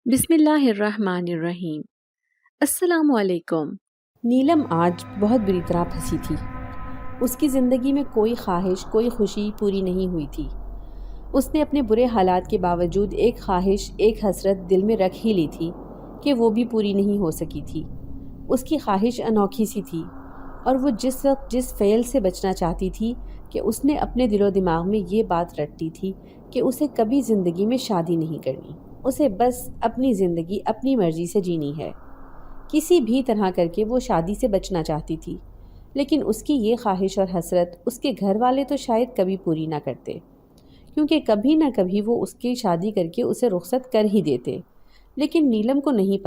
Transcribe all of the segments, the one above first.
بسم اللہ الرحمن الرحیم۔ السلام علیکم۔ نیلم آج بہت بری طرح پھنسی تھی۔ اس کی زندگی میں کوئی خواہش، کوئی خوشی پوری نہیں ہوئی تھی۔ اس نے اپنے برے حالات کے باوجود ایک خواہش، ایک حسرت دل میں رکھ ہی لی تھی کہ وہ بھی پوری نہیں ہو سکی تھی۔ اس کی خواہش انوکھی سی تھی، اور وہ جس وقت جس فعل سے بچنا چاہتی تھی کہ اس نے اپنے دل و دماغ میں یہ بات رٹی تھی کہ اسے کبھی زندگی میں شادی نہیں کرنی، اسے بس اپنی زندگی اپنی مرضی سے جینی ہے۔ کسی بھی طرح کر کے وہ شادی سے بچنا چاہتی تھی، لیکن اس کی یہ خواہش اور حسرت اس کے گھر والے تو شاید کبھی پوری نہ کرتے، کیونکہ کبھی نہ کبھی وہ اس کی شادی کر کے اسے رخصت کر ہی دیتے۔ لیکن نیلم کو نہیں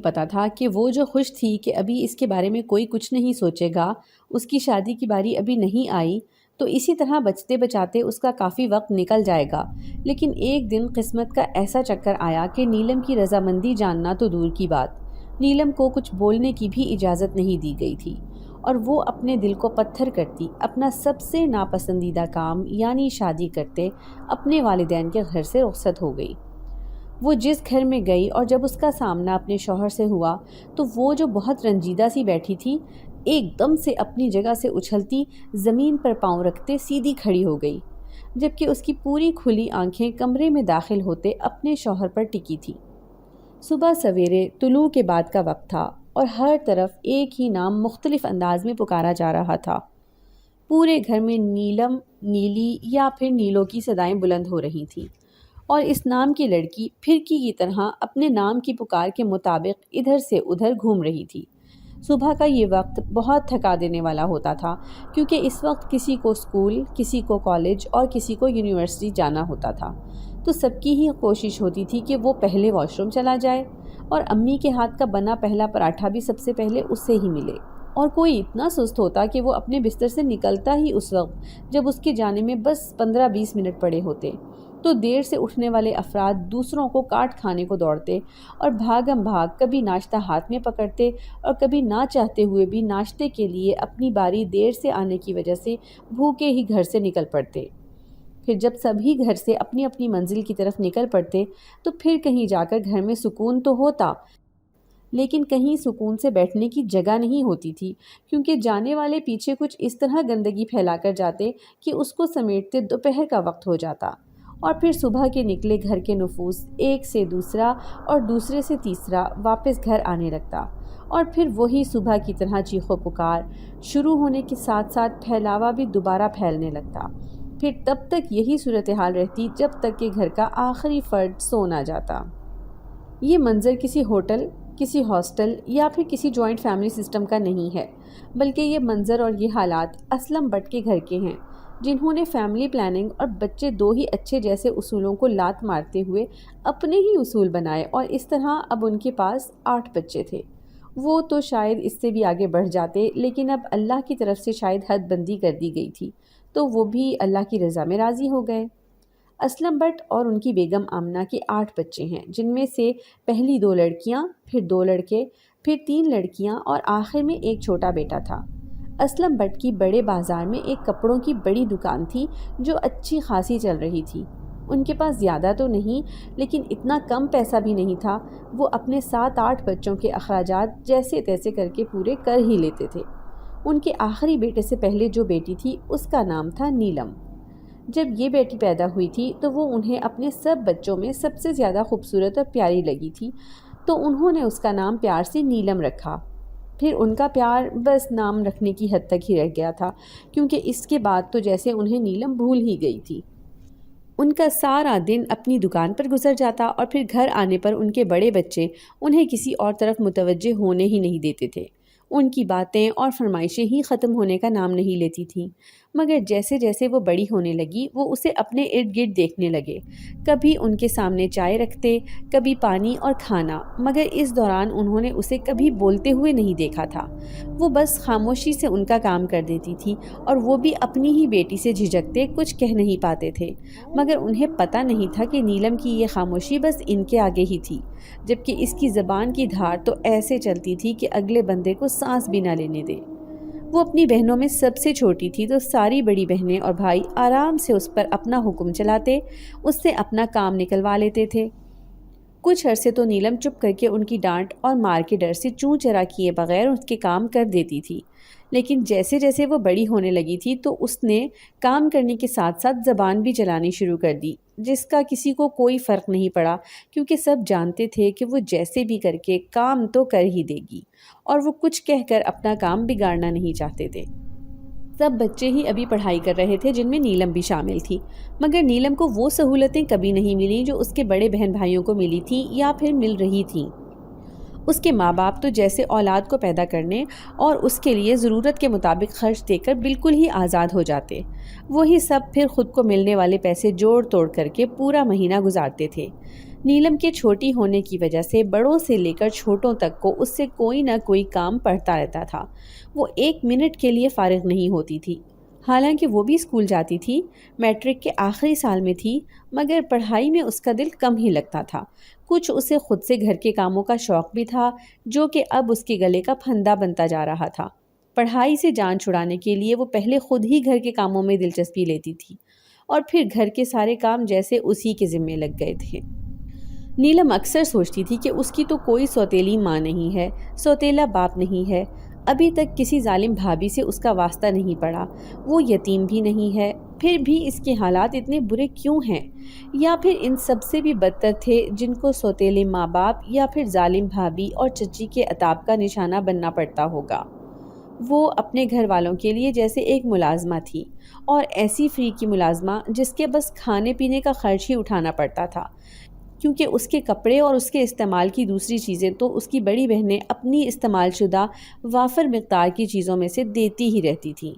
پتا تھا کہ وہ جو خوش تھی کہ ابھی اس کے بارے میں کوئی کچھ نہیں سوچے گا، اس کی شادی کی باری ابھی نہیں آئی، تو اسی طرح بچتے بچاتے اس کا کافی وقت نکل جائے گا۔ لیکن ایک دن قسمت کا ایسا چکر آیا کہ نیلم کی رضامندی جاننا تو دور کی بات، نیلم کو کچھ بولنے کی بھی اجازت نہیں دی گئی تھی، اور وہ اپنے دل کو پتھر کرتی اپنا سب سے ناپسندیدہ کام یعنی شادی کرتے اپنے والدین کے گھر سے رخصت ہو گئی۔ وہ جس گھر میں گئی اور جب اس کا سامنا اپنے شوہر سے ہوا تو وہ جو بہت رنجیدہ سی بیٹھی تھی، ایک دم سے اپنی جگہ سے اچھلتی زمین پر پاؤں رکھتے سیدھی کھڑی ہو گئی، جبکہ اس کی پوری کھلی آنکھیں کمرے میں داخل ہوتے اپنے شوہر پر ٹکی تھی۔ صبح سویرے طلوع کے بعد کا وقت تھا، اور ہر طرف ایک ہی نام مختلف انداز میں پکارا جا رہا تھا۔ پورے گھر میں نیلم، نیلی یا پھر نیلو کی صدائیں بلند ہو رہی تھیں، اور اس نام کی لڑکی پھرکی کی طرح اپنے نام کی پکار کے مطابق ادھر سے ادھر گھوم رہی تھی۔ صبح کا یہ وقت بہت تھکا دینے والا ہوتا تھا، کیونکہ اس وقت کسی کو اسکول، کسی کو کالج اور کسی کو یونیورسٹی جانا ہوتا تھا، تو سب کی ہی کوشش ہوتی تھی کہ وہ پہلے واش روم چلا جائے، اور امی کے ہاتھ کا بنا پہلا پراٹھا بھی سب سے پہلے اس سے ہی ملے۔ اور کوئی اتنا سست ہوتا کہ وہ اپنے بستر سے نکلتا ہی اس وقت جب اس کے جانے میں بس 15-20 منٹ پڑے ہوتے، تو دیر سے اٹھنے والے افراد دوسروں کو کاٹ کھانے کو دوڑتے، اور بھاگم بھاگ کبھی ناشتہ ہاتھ میں پکڑتے، اور کبھی نہ چاہتے ہوئے بھی ناشتے کے لیے اپنی باری دیر سے آنے کی وجہ سے بھوکے ہی گھر سے نکل پڑتے۔ پھر جب سبھی گھر سے اپنی اپنی منزل کی طرف نکل پڑتے تو پھر کہیں جا کر گھر میں سکون تو ہوتا، لیکن کہیں سکون سے بیٹھنے کی جگہ نہیں ہوتی تھی، کیونکہ جانے والے پیچھے کچھ اس طرح گندگی پھیلا کر جاتے کہ اس کو سمیٹتے دوپہر کا وقت ہو جاتا، اور پھر صبح کے نکلے گھر کے نفوس ایک سے دوسرا اور دوسرے سے تیسرا واپس گھر آنے لگتا، اور پھر وہی صبح کی طرح چیخو پکار شروع ہونے کے ساتھ ساتھ پھیلاوا بھی دوبارہ پھیلنے لگتا۔ پھر تب تک یہی صورتحال رہتی جب تک کہ گھر کا آخری فرد سو نہ جاتا۔ یہ منظر کسی ہوٹل، کسی ہاسٹل یا پھر کسی جوائنٹ فیملی سسٹم کا نہیں ہے، بلکہ یہ منظر اور یہ حالات اسلم بٹ کے گھر کے ہیں، جنہوں نے فیملی پلاننگ اور بچے دو ہی اچھے جیسے اصولوں کو لات مارتے ہوئے اپنے ہی اصول بنائے، اور اس طرح اب ان کے پاس 8 بچے تھے۔ وہ تو شاید اس سے بھی آگے بڑھ جاتے، لیکن اب اللہ کی طرف سے شاید حد بندی کر دی گئی تھی، تو وہ بھی اللہ کی رضا میں راضی ہو گئے۔ اسلم بٹ اور ان کی بیگم آمنہ کے 8 بچے ہیں، جن میں سے پہلی 2 لڑکیاں، پھر 2 لڑکے، پھر 3 لڑکیاں، اور آخر میں ایک چھوٹا بیٹا تھا۔ اسلم بٹ کی بڑے بازار میں ایک کپڑوں کی بڑی دکان تھی جو اچھی خاصی چل رہی تھی۔ ان کے پاس زیادہ تو نہیں، لیکن اتنا کم پیسہ بھی نہیں تھا، وہ اپنے 7-8 بچوں کے اخراجات جیسے تیسے کر کے پورے کر ہی لیتے تھے۔ ان کے آخری بیٹے سے پہلے جو بیٹی تھی اس کا نام تھا نیلم۔ جب یہ بیٹی پیدا ہوئی تھی تو وہ انہیں اپنے سب بچوں میں سب سے زیادہ خوبصورت اور پیاری لگی تھی، تو انہوں نے اس کا نام پیار سے نیلم رکھا۔ پھر ان کا پیار بس نام رکھنے کی حد تک ہی رہ گیا تھا، کیونکہ اس کے بعد تو جیسے انہیں نیلم بھول ہی گئی تھی۔ ان کا سارا دن اپنی دکان پر گزر جاتا، اور پھر گھر آنے پر ان کے بڑے بچے انہیں کسی اور طرف متوجہ ہونے ہی نہیں دیتے تھے۔ ان کی باتیں اور فرمائشیں ہی ختم ہونے کا نام نہیں لیتی تھیں، مگر جیسے جیسے وہ بڑی ہونے لگی وہ اسے اپنے ارد گرد دیکھنے لگے، کبھی ان کے سامنے چائے رکھتے، کبھی پانی اور کھانا، مگر اس دوران انہوں نے اسے کبھی بولتے ہوئے نہیں دیکھا تھا۔ وہ بس خاموشی سے ان کا کام کر دیتی تھی، اور وہ بھی اپنی ہی بیٹی سے جھجکتے کچھ کہہ نہیں پاتے تھے، مگر انہیں پتہ نہیں تھا کہ نیلم کی یہ خاموشی بس ان کے آگے ہی تھی، جبکہ اس کی زبان کی دھار تو ایسے چلتی تھی کہ اگلے بندے کو سانس بھی نہ لینے دے۔ وہ اپنی بہنوں میں سب سے چھوٹی تھی، تو ساری بڑی بہنیں اور بھائی آرام سے اس پر اپنا حکم چلاتے، اس سے اپنا کام نکلوا لیتے تھے۔ کچھ عرصے تو نیلم چپ کر کے ان کی ڈانٹ اور مار کے ڈر سے چوں چرا کیے بغیر اس کے کام کر دیتی تھی، لیکن جیسے جیسے وہ بڑی ہونے لگی تھی تو اس نے کام کرنے کے ساتھ ساتھ زبان بھی چلانی شروع کر دی، جس کا کسی کو کوئی فرق نہیں پڑا، کیونکہ سب جانتے تھے کہ وہ جیسے بھی کر کے کام تو کر ہی دے گی، اور وہ کچھ کہہ کر اپنا کام بگاڑنا نہیں چاہتے تھے۔ سب بچے ہی ابھی پڑھائی کر رہے تھے، جن میں نیلم بھی شامل تھی، مگر نیلم کو وہ سہولتیں کبھی نہیں ملیں جو اس کے بڑے بہن بھائیوں کو ملی تھیں یا پھر مل رہی تھیں۔ اس کے ماں باپ تو جیسے اولاد کو پیدا کرنے اور اس کے لیے ضرورت کے مطابق خرچ دے کر بالکل ہی آزاد ہو جاتے، وہی سب پھر خود کو ملنے والے پیسے جوڑ توڑ کر کے پورا مہینہ گزارتے تھے۔ نیلم کے چھوٹی ہونے کی وجہ سے بڑوں سے لے کر چھوٹوں تک کو اس سے کوئی نہ کوئی کام پڑتا رہتا تھا، وہ ایک منٹ کے لیے فارغ نہیں ہوتی تھی۔ حالانکہ وہ بھی اسکول جاتی تھی، میٹرک کے آخری سال میں تھی، مگر پڑھائی میں اس کا دل کم ہی لگتا تھا۔ کچھ اسے خود سے گھر کے کاموں کا شوق بھی تھا، جو کہ اب اس کے گلے کا پھندا بنتا جا رہا تھا۔ پڑھائی سے جان چھڑانے کے لیے وہ پہلے خود ہی گھر کے کاموں میں دلچسپی لیتی تھی، اور پھر گھر کے سارے کام جیسے اسی کے ذمے لگ گئے تھے۔ نیلم اکثر سوچتی تھی کہ اس کی تو کوئی سوتیلی ماں نہیں ہے، سوتیلا باپ نہیں ہے، ابھی تک کسی ظالم بھابھی سے اس کا واسطہ نہیں پڑا، وہ یتیم بھی نہیں ہے، پھر بھی اس کے حالات اتنے برے کیوں ہیں؟ یا پھر ان سب سے بھی بدتر تھے جن کو سوتیلے ماں باپ یا پھر ظالم بھابھی اور چچی کے عتاب کا نشانہ بننا پڑتا ہوگا۔ وہ اپنے گھر والوں کے لیے جیسے ایک ملازمہ تھی، اور ایسی فری کی ملازمہ جس کے بس کھانے پینے کا خرچ ہی اٹھانا پڑتا تھا، کیونکہ اس کے کپڑے اور اس کے استعمال کی دوسری چیزیں تو اس کی بڑی بہنیں اپنی استعمال شدہ وافر مقدار کی چیزوں میں سے دیتی ہی رہتی تھیں۔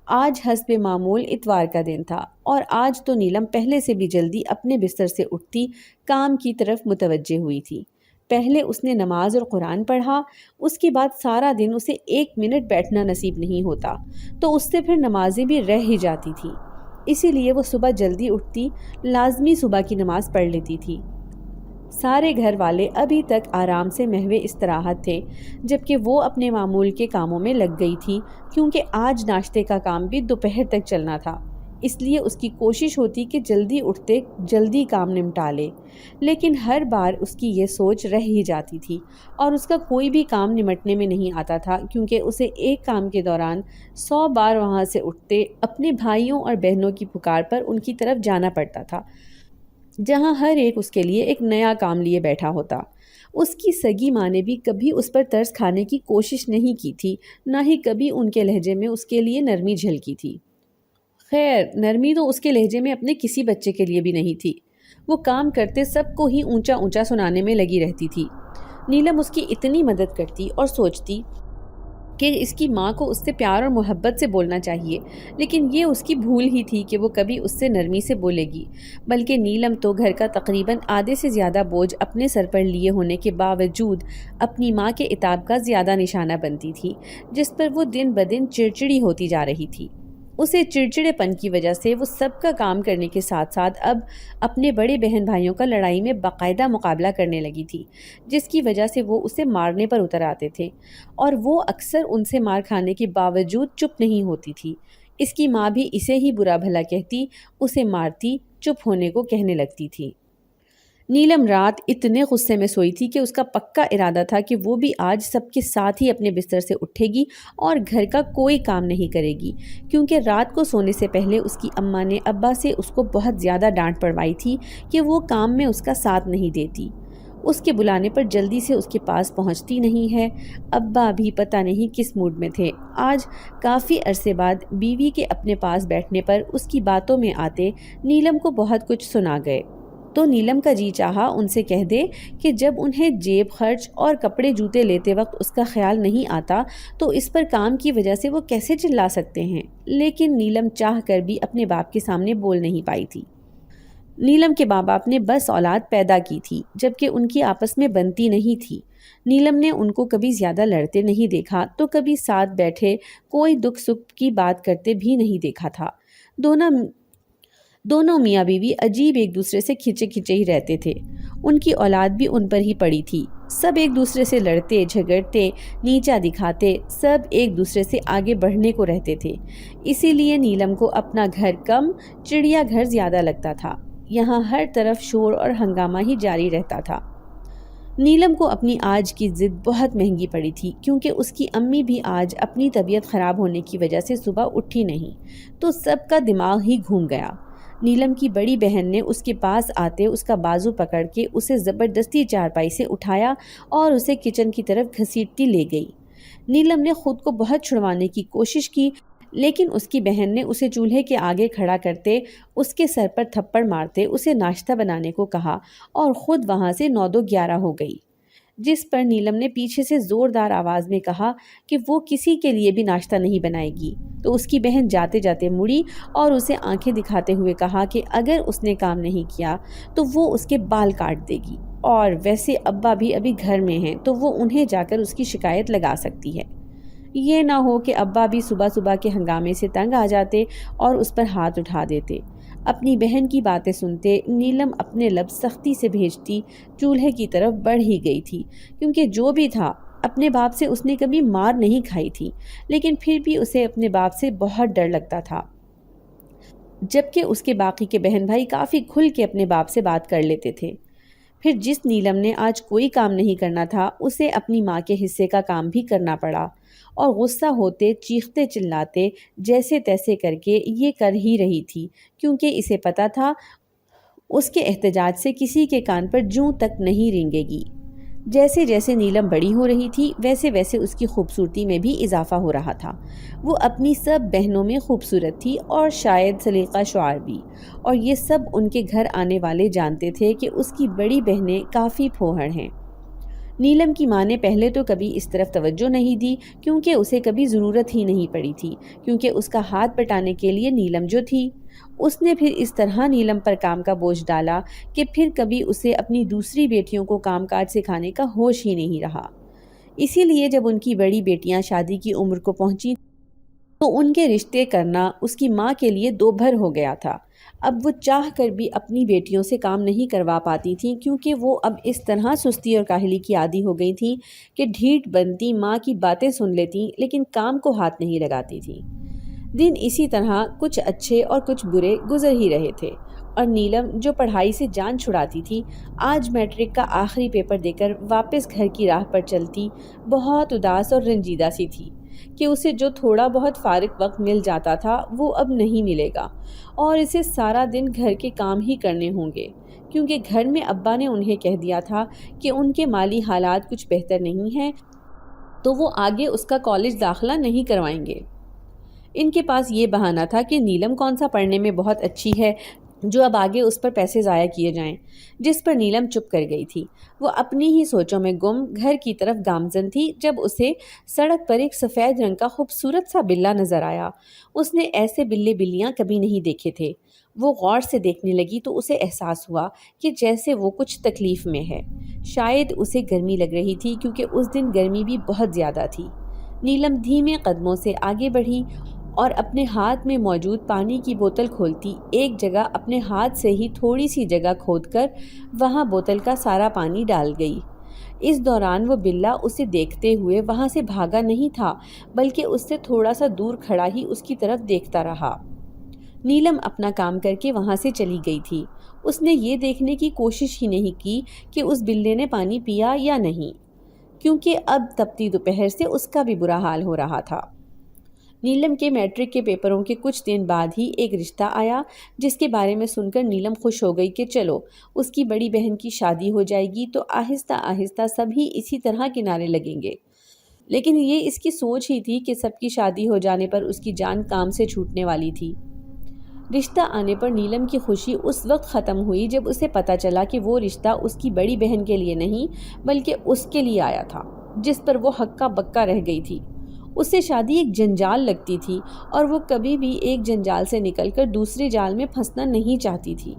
آج حسب معمول اتوار کا دن تھا، اور آج تو نیلم پہلے سے بھی جلدی اپنے بستر سے اٹھتی کام کی طرف متوجہ ہوئی تھی۔ پہلے اس نے نماز اور قرآن پڑھا، اس کے بعد سارا دن اسے ایک منٹ بیٹھنا نصیب نہیں ہوتا، تو اس سے پھر نمازیں بھی رہ ہی جاتی تھیں، اسی لیے وہ صبح جلدی اٹھتی، لازمی صبح کی نماز پڑھ لیتی تھی۔ سارے گھر والے ابھی تک آرام سے محو استراحت تھے، جبکہ وہ اپنے معمول کے کاموں میں لگ گئی تھی، کیونکہ آج ناشتے کا کام بھی دوپہر تک چلنا تھا، اس لیے اس کی کوشش ہوتی کہ جلدی اٹھتے جلدی کام نمٹا لے، لیکن ہر بار اس کی یہ سوچ رہ ہی جاتی تھی، اور اس کا کوئی بھی کام نمٹنے میں نہیں آتا تھا، کیونکہ اسے ایک کام کے دوران 100 بار وہاں سے اٹھتے اپنے بھائیوں اور بہنوں کی پکار پر ان کی طرف جانا پڑتا تھا، جہاں ہر ایک اس کے لیے ایک نیا کام لیے بیٹھا ہوتا۔ اس کی سگی ماں نے بھی کبھی اس پر ترس کھانے کی کوشش نہیں کی تھی، نہ ہی کبھی ان کے لہجے میں اس کے لیے نرمی جھلکی تھی۔ خیر، نرمی تو اس کے لہجے میں اپنے کسی بچے کے لیے بھی نہیں تھی، وہ کام کرتے سب کو ہی اونچا اونچا سنانے میں لگی رہتی تھی۔ نیلم اس کی اتنی مدد کرتی اور سوچتی کہ اس کی ماں کو اس سے پیار اور محبت سے بولنا چاہیے، لیکن یہ اس کی بھول ہی تھی کہ وہ کبھی اس سے نرمی سے بولے گی، بلکہ نیلم تو گھر کا تقریباً آدھے سے زیادہ بوجھ اپنے سر پر لیے ہونے کے باوجود اپنی ماں کے عتاب کا زیادہ نشانہ بنتی تھی، جس پر وہ دن بدن چڑچڑی ہوتی جا رہی تھی۔ اسے چڑچڑے پن کی وجہ سے وہ سب کا کام کرنے کے ساتھ ساتھ اب اپنے بڑے بہن بھائیوں کا لڑائی میں باقاعدہ مقابلہ کرنے لگی تھی، جس کی وجہ سے وہ اسے مارنے پر اتر آتے تھے، اور وہ اکثر ان سے مار کھانے کے باوجود چپ نہیں ہوتی تھی۔ اس کی ماں بھی اسے ہی برا بھلا کہتی، اسے مارتی، چپ ہونے کو کہنے لگتی تھی۔ نیلم رات اتنے غصے میں سوئی تھی کہ اس کا پکا ارادہ تھا کہ وہ بھی آج سب کے ساتھ ہی اپنے بستر سے اٹھے گی اور گھر کا کوئی کام نہیں کرے گی، کیونکہ رات کو سونے سے پہلے اس کی اماں نے ابا سے اس کو بہت زیادہ ڈانٹ پڑوائی تھی کہ وہ کام میں اس کا ساتھ نہیں دیتی، اس کے بلانے پر جلدی سے اس کے پاس پہنچتی نہیں ہے۔ ابا بھی پتہ نہیں کس موڈ میں تھے، آج کافی عرصے بعد بیوی کے اپنے پاس بیٹھنے پر اس کی باتوں میں آتے نیلم کو بہت کچھ سنا گئے، تو نیلم کا جی چاہا ان سے کہہ دے کہ جب انہیں جیب خرچ اور کپڑے جوتے لیتے وقت اس کا خیال نہیں آتا تو اس پر کام کی وجہ سے وہ کیسے چلا سکتے ہیں، لیکن نیلم چاہ کر بھی اپنے باپ کے سامنے بول نہیں پائی تھی۔ نیلم کے ماں باپ نے بس اولاد پیدا کی تھی، جبکہ ان کی آپس میں بنتی نہیں تھی۔ نیلم نے ان کو کبھی زیادہ لڑتے نہیں دیکھا، تو کبھی ساتھ بیٹھے کوئی دکھ سکھ کی بات کرتے بھی نہیں دیکھا تھا۔ دونوں میاں بیوی عجیب ایک دوسرے سے کھچے کھچے ہی رہتے تھے، ان کی اولاد بھی ان پر ہی پڑی تھی، سب ایک دوسرے سے لڑتے جھگڑتے، نیچا دکھاتے، سب ایک دوسرے سے آگے بڑھنے کو رہتے تھے۔ اسی لیے نیلم کو اپنا گھر کم، چڑیا گھر زیادہ لگتا تھا۔ یہاں ہر طرف شور اور ہنگامہ ہی جاری رہتا تھا۔ نیلم کو اپنی آج کی ضد بہت مہنگی پڑی تھی، کیونکہ اس کی امی بھی آج اپنی طبیعت خراب ہونے کی وجہ سے صبح اٹھی نہیں، تو سب کا دماغ ہی گھوم گیا۔ نیلم کی بڑی بہن نے اس کے پاس آتے اس کا بازو پکڑ کے اسے زبردستی چارپائی سے اٹھایا اور اسے کچن کی طرف گھسیٹتی لے گئی۔ نیلم نے خود کو بہت چھڑوانے کی کوشش کی، لیکن اس کی بہن نے اسے چولہے کے آگے کھڑا کرتے، اس کے سر پر تھپڑ مارتے اسے ناشتہ بنانے کو کہا اور خود وہاں سے 9-2-11 ہو گئی، جس پر نیلم نے پیچھے سے زوردار آواز میں کہا کہ وہ کسی کے لیے بھی ناشتہ نہیں بنائے گی، تو اس کی بہن جاتے جاتے مڑی اور اسے آنکھیں دکھاتے ہوئے کہا کہ اگر اس نے کام نہیں کیا تو وہ اس کے بال کاٹ دے گی، اور ویسے ابا بھی ابھی گھر میں ہیں تو وہ انہیں جا کر اس کی شکایت لگا سکتی ہے۔ یہ نہ ہو کہ ابا بھی صبح صبح کے ہنگامے سے تنگ آ جاتے اور اس پر ہاتھ اٹھا دیتے۔ اپنی بہن کی باتیں سنتے نیلم اپنے لب سختی سے بھیجتی چولہے کی طرف بڑھ ہی گئی تھی، کیونکہ جو بھی تھا اپنے باپ سے اس نے کبھی مار نہیں کھائی تھی، لیکن پھر بھی اسے اپنے باپ سے بہت ڈر لگتا تھا، جبکہ اس کے باقی کے بہن بھائی کافی کھل کے اپنے باپ سے بات کر لیتے تھے۔ پھر جس نیلم نے آج کوئی کام نہیں کرنا تھا، اسے اپنی ماں کے حصے کا کام بھی کرنا پڑا، اور غصہ ہوتے چیختے چلاتے جیسے تیسے کر کے یہ کر ہی رہی تھی، کیونکہ اسے پتا تھا اس کے احتجاج سے کسی کے کان پر جوں تک نہیں رینگے گی۔ جیسے جیسے نیلم بڑی ہو رہی تھی ویسے ویسے اس کی خوبصورتی میں بھی اضافہ ہو رہا تھا۔ وہ اپنی سب بہنوں میں خوبصورت تھی اور شاید سلیقہ شعار بھی، اور یہ سب ان کے گھر آنے والے جانتے تھے کہ اس کی بڑی بہنیں کافی پھوہڑ ہیں۔ نیلم کی ماں نے پہلے تو کبھی اس طرف توجہ نہیں دی، کیونکہ اسے کبھی ضرورت ہی نہیں پڑی تھی، کیونکہ اس کا ہاتھ پٹانے کے لیے نیلم جو تھی۔ اس نے پھر اس طرح نیلم پر کام کا بوجھ ڈالا کہ پھر کبھی اسے اپنی دوسری بیٹیوں کو کام کاج سکھانے کا ہوش ہی نہیں رہا۔ اسی لیے جب ان کی بڑی بیٹیاں شادی کی عمر کو پہنچی تو ان کے رشتے کرنا اس کی ماں کے لیے دو بھر ہو گیا تھا۔ اب وہ چاہ کر بھی اپنی بیٹیوں سے کام نہیں کروا پاتی تھیں، کیونکہ وہ اب اس طرح سستی اور کاہلی کی عادی ہو گئی تھیں کہ ڈھیٹ بنتی، ماں کی باتیں سن لیتی لیکن کام کو ہاتھ نہیں لگاتی تھیں۔ دن اسی طرح کچھ اچھے اور کچھ برے گزر ہی رہے تھے، اور نیلم جو پڑھائی سے جان چھڑاتی تھی، آج میٹرک کا آخری پیپر دے کر واپس گھر کی راہ پر چلتی بہت اداس اور رنجیدہ سی تھی کہ اسے جو تھوڑا بہت فارغ وقت مل جاتا تھا وہ اب نہیں ملے گا، اور اسے سارا دن گھر کے کام ہی کرنے ہوں گے، کیونکہ گھر میں ابا نے انہیں کہہ دیا تھا کہ ان کے مالی حالات کچھ بہتر نہیں ہیں، تو وہ آگے اس کا کالج داخلہ نہیں کروائیں گے۔ ان کے پاس یہ بہانہ تھا کہ نیلم کون سا پڑھنے میں بہت اچھی ہے جو اب آگے اس پر پیسے ضائع کیے جائیں، جس پر نیلم چپ کر گئی تھی۔ وہ اپنی ہی سوچوں میں گم گھر کی طرف گامزن تھی جب اسے سڑک پر ایک سفید رنگ کا خوبصورت سا بلّا نظر آیا۔ اس نے ایسے بلے بلیاں کبھی نہیں دیکھے تھے۔ وہ غور سے دیکھنے لگی تو اسے احساس ہوا کہ جیسے وہ کچھ تکلیف میں ہے۔ شاید اسے گرمی لگ رہی تھی، کیونکہ اس دن گرمی بھی بہت زیادہ تھی۔ نیلم دھیمے قدموں سے آگے بڑھی اور اپنے ہاتھ میں موجود پانی کی بوتل کھولتی ایک جگہ اپنے ہاتھ سے ہی تھوڑی سی جگہ کھود کر وہاں بوتل کا سارا پانی ڈال گئی۔ اس دوران وہ بلّا اسے دیکھتے ہوئے وہاں سے بھاگا نہیں تھا، بلکہ اس سے تھوڑا سا دور کھڑا ہی اس کی طرف دیکھتا رہا۔ نیلم اپنا کام کر کے وہاں سے چلی گئی تھی۔ اس نے یہ دیکھنے کی کوشش ہی نہیں کی کہ اس بلے نے پانی پیا یا نہیں، کیونکہ اب تپتی دوپہر سے اس کا بھی برا حال ہو رہا تھا۔ نیلم کے میٹرک کے پیپروں کے کچھ دن بعد ہی ایک رشتہ آیا، جس کے بارے میں سن کر نیلم خوش ہو گئی کہ چلو اس کی بڑی بہن کی شادی ہو جائے گی تو آہستہ آہستہ سبھی اسی طرح کنارے لگیں گے۔ لیکن یہ اس کی سوچ ہی تھی کہ سب کی شادی ہو جانے پر اس کی جان کام سے چھوٹنے والی تھی۔ رشتہ آنے پر نیلم کی خوشی اس وقت ختم ہوئی جب اسے پتہ چلا کہ وہ رشتہ اس کی بڑی بہن کے لیے نہیں بلکہ اس کے لیے آیا تھا، جس پر وہ ہکا بکا رہ گئی تھی۔ اسے شادی ایک جنجال لگتی تھی، اور وہ کبھی بھی ایک جنجال سے نکل کر دوسرے جال میں پھنسنا نہیں چاہتی تھی۔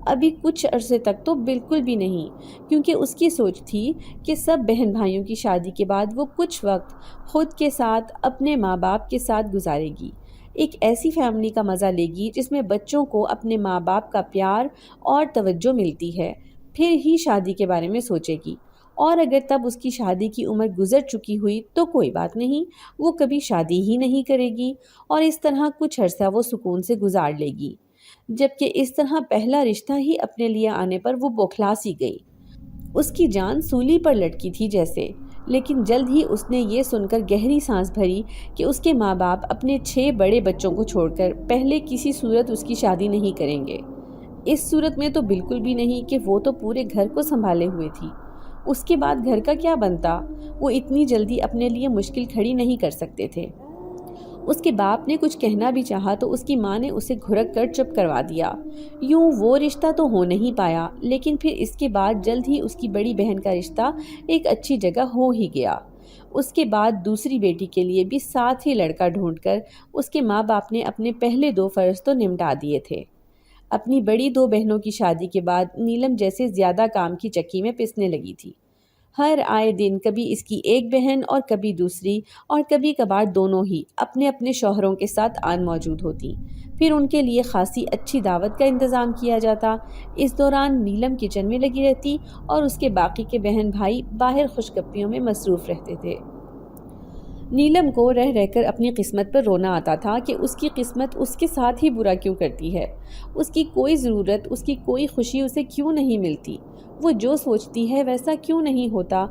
ابھی کچھ عرصے تک تو بالکل بھی نہیں، کیونکہ اس کی سوچ تھی کہ سب بہن بھائیوں کی شادی کے بعد وہ کچھ وقت خود کے ساتھ اپنے ماں باپ کے ساتھ گزارے گی، ایک ایسی فیملی کا مزہ لے گی جس میں بچوں کو اپنے ماں باپ کا پیار اور توجہ ملتی ہے، پھر ہی شادی کے بارے میں سوچے گی، اور اگر تب اس کی شادی کی عمر گزر چکی ہوئی تو کوئی بات نہیں، وہ کبھی شادی ہی نہیں کرے گی اور اس طرح کچھ عرصہ وہ سکون سے گزار لے گی۔ جبکہ اس طرح پہلا رشتہ ہی اپنے لیے آنے پر وہ بوکھلا سی گئی، اس کی جان سولی پر لٹکی تھی جیسے۔ لیکن جلد ہی اس نے یہ سن کر گہری سانس بھری کہ اس کے ماں باپ اپنے 6 بڑے بچوں کو چھوڑ کر پہلے کسی صورت اس کی شادی نہیں کریں گے۔ اس صورت میں تو بالکل بھی نہیں کہ وہ تو پورے گھر کو سنبھالے ہوئے تھی۔ اس کے بعد گھر کا کیا بنتا؟ وہ اتنی جلدی اپنے لیے مشکل کھڑی نہیں کر سکتے تھے۔ اس کے باپ نے کچھ کہنا بھی چاہا تو اس کی ماں نے اسے گھرک کر چپ کروا دیا۔ یوں وہ رشتہ تو ہو نہیں پایا، لیکن پھر اس کے بعد جلد ہی اس کی بڑی بہن کا رشتہ ایک اچھی جگہ ہو ہی گیا۔ اس کے بعد دوسری بیٹی کے لیے بھی ساتھ ہی لڑکا ڈھونڈ کر اس کے ماں باپ نے اپنے پہلے 2 فرض تو نمٹا دیے تھے۔ اپنی بڑی 2 بہنوں کی شادی کے بعد نیلم جیسے زیادہ کام کی چکی میں پسنے لگی تھی۔ ہر آئے دن کبھی اس کی ایک بہن اور کبھی دوسری اور کبھی کبھار دونوں ہی اپنے اپنے شوہروں کے ساتھ آن موجود ہوتی۔ پھر ان کے لیے خاصی اچھی دعوت کا انتظام کیا جاتا۔ اس دوران نیلم کچن میں لگی رہتی اور اس کے باقی کے بہن بھائی باہر خوشگپیوں میں مصروف رہتے تھے۔ نیلم کو رہ رہ کر اپنی قسمت پر رونا آتا تھا کہ اس کی قسمت اس کے ساتھ ہی برا کیوں کرتی ہے۔ اس کی کوئی ضرورت، اس کی کوئی خوشی اسے کیوں نہیں ملتی؟ وہ جو سوچتی ہے ویسا کیوں نہیں ہوتا،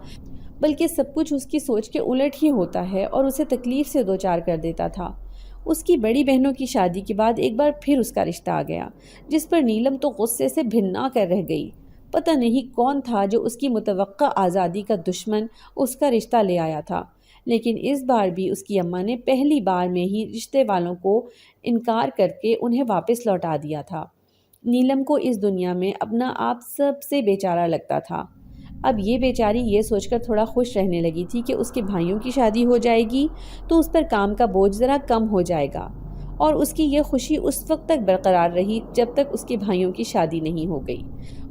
بلکہ سب کچھ اس کی سوچ کے الٹ ہی ہوتا ہے اور اسے تکلیف سے دوچار کر دیتا تھا۔ اس کی بڑی بہنوں کی شادی کے بعد ایک بار پھر اس کا رشتہ آ گیا، جس پر نیلم تو غصے سے بھننا کر رہ گئی۔ پتہ نہیں کون تھا جو اس کی متوقع آزادی کا دشمن اس کا رشتہ لے آیا تھا، لیکن اس بار بھی اس کی اماں نے پہلی بار میں ہی رشتے والوں کو انکار کر کے انہیں واپس لوٹا دیا تھا۔ نیلم کو اس دنیا میں اپنا آپ سب سے بیچارہ لگتا تھا۔ اب یہ بیچاری یہ سوچ کر تھوڑا خوش رہنے لگی تھی کہ اس کے بھائیوں کی شادی ہو جائے گی تو اس پر کام کا بوجھ ذرا کم ہو جائے گا، اور اس کی یہ خوشی اس وقت تک برقرار رہی جب تک اس کے بھائیوں کی شادی نہیں ہو گئی۔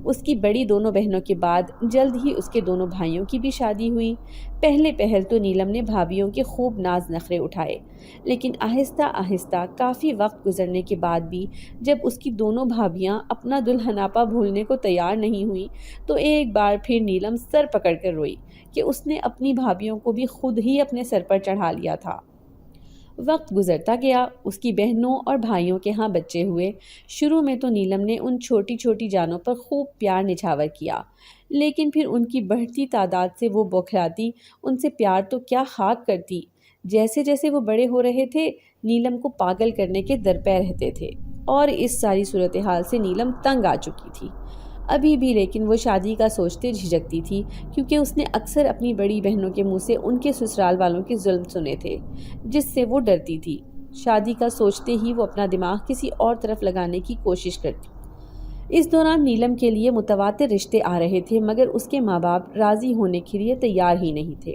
اس کی بڑی دونوں بہنوں کے بعد جلد ہی اس کے دونوں بھائیوں کی بھی شادی ہوئی۔ پہلے پہل تو نیلم نے بھابھیوں کے خوب ناز نخرے اٹھائے، لیکن آہستہ آہستہ کافی وقت گزرنے کے بعد بھی جب اس کی دونوں بھابھیاں اپنا دلہناپا بھولنے کو تیار نہیں ہوئی تو ایک بار پھر نیلم سر پکڑ کر روئی کہ اس نے اپنی بھابھیوں کو بھی خود ہی اپنے سر پر چڑھا لیا تھا۔ وقت گزرتا گیا، اس کی بہنوں اور بھائیوں کے ہاں بچے ہوئے۔ شروع میں تو نیلم نے ان چھوٹی چھوٹی جانوں پر خوب پیار نچھاور کیا، لیکن پھر ان کی بڑھتی تعداد سے وہ بوکھلاتی، ان سے پیار تو کیا خاک کرتی۔ جیسے جیسے وہ بڑے ہو رہے تھے، نیلم کو پاگل کرنے کے درپے رہتے تھے، اور اس ساری صورتحال سے نیلم تنگ آ چکی تھی۔ ابھی بھی لیکن وہ شادی کا سوچتے جھجکتی تھی، کیونکہ اس نے اکثر اپنی بڑی بہنوں کے منہ سے ان کے سسرال والوں کے ظلم سنے تھے، جس سے وہ ڈرتی تھی۔ شادی کا سوچتے ہی وہ اپنا دماغ کسی اور طرف لگانے کی کوشش کرتی۔ اس دوران نیلم کے لیے متواتر رشتے آ رہے تھے، مگر اس کے ماں باپ راضی ہونے کے لیے تیار ہی نہیں تھے۔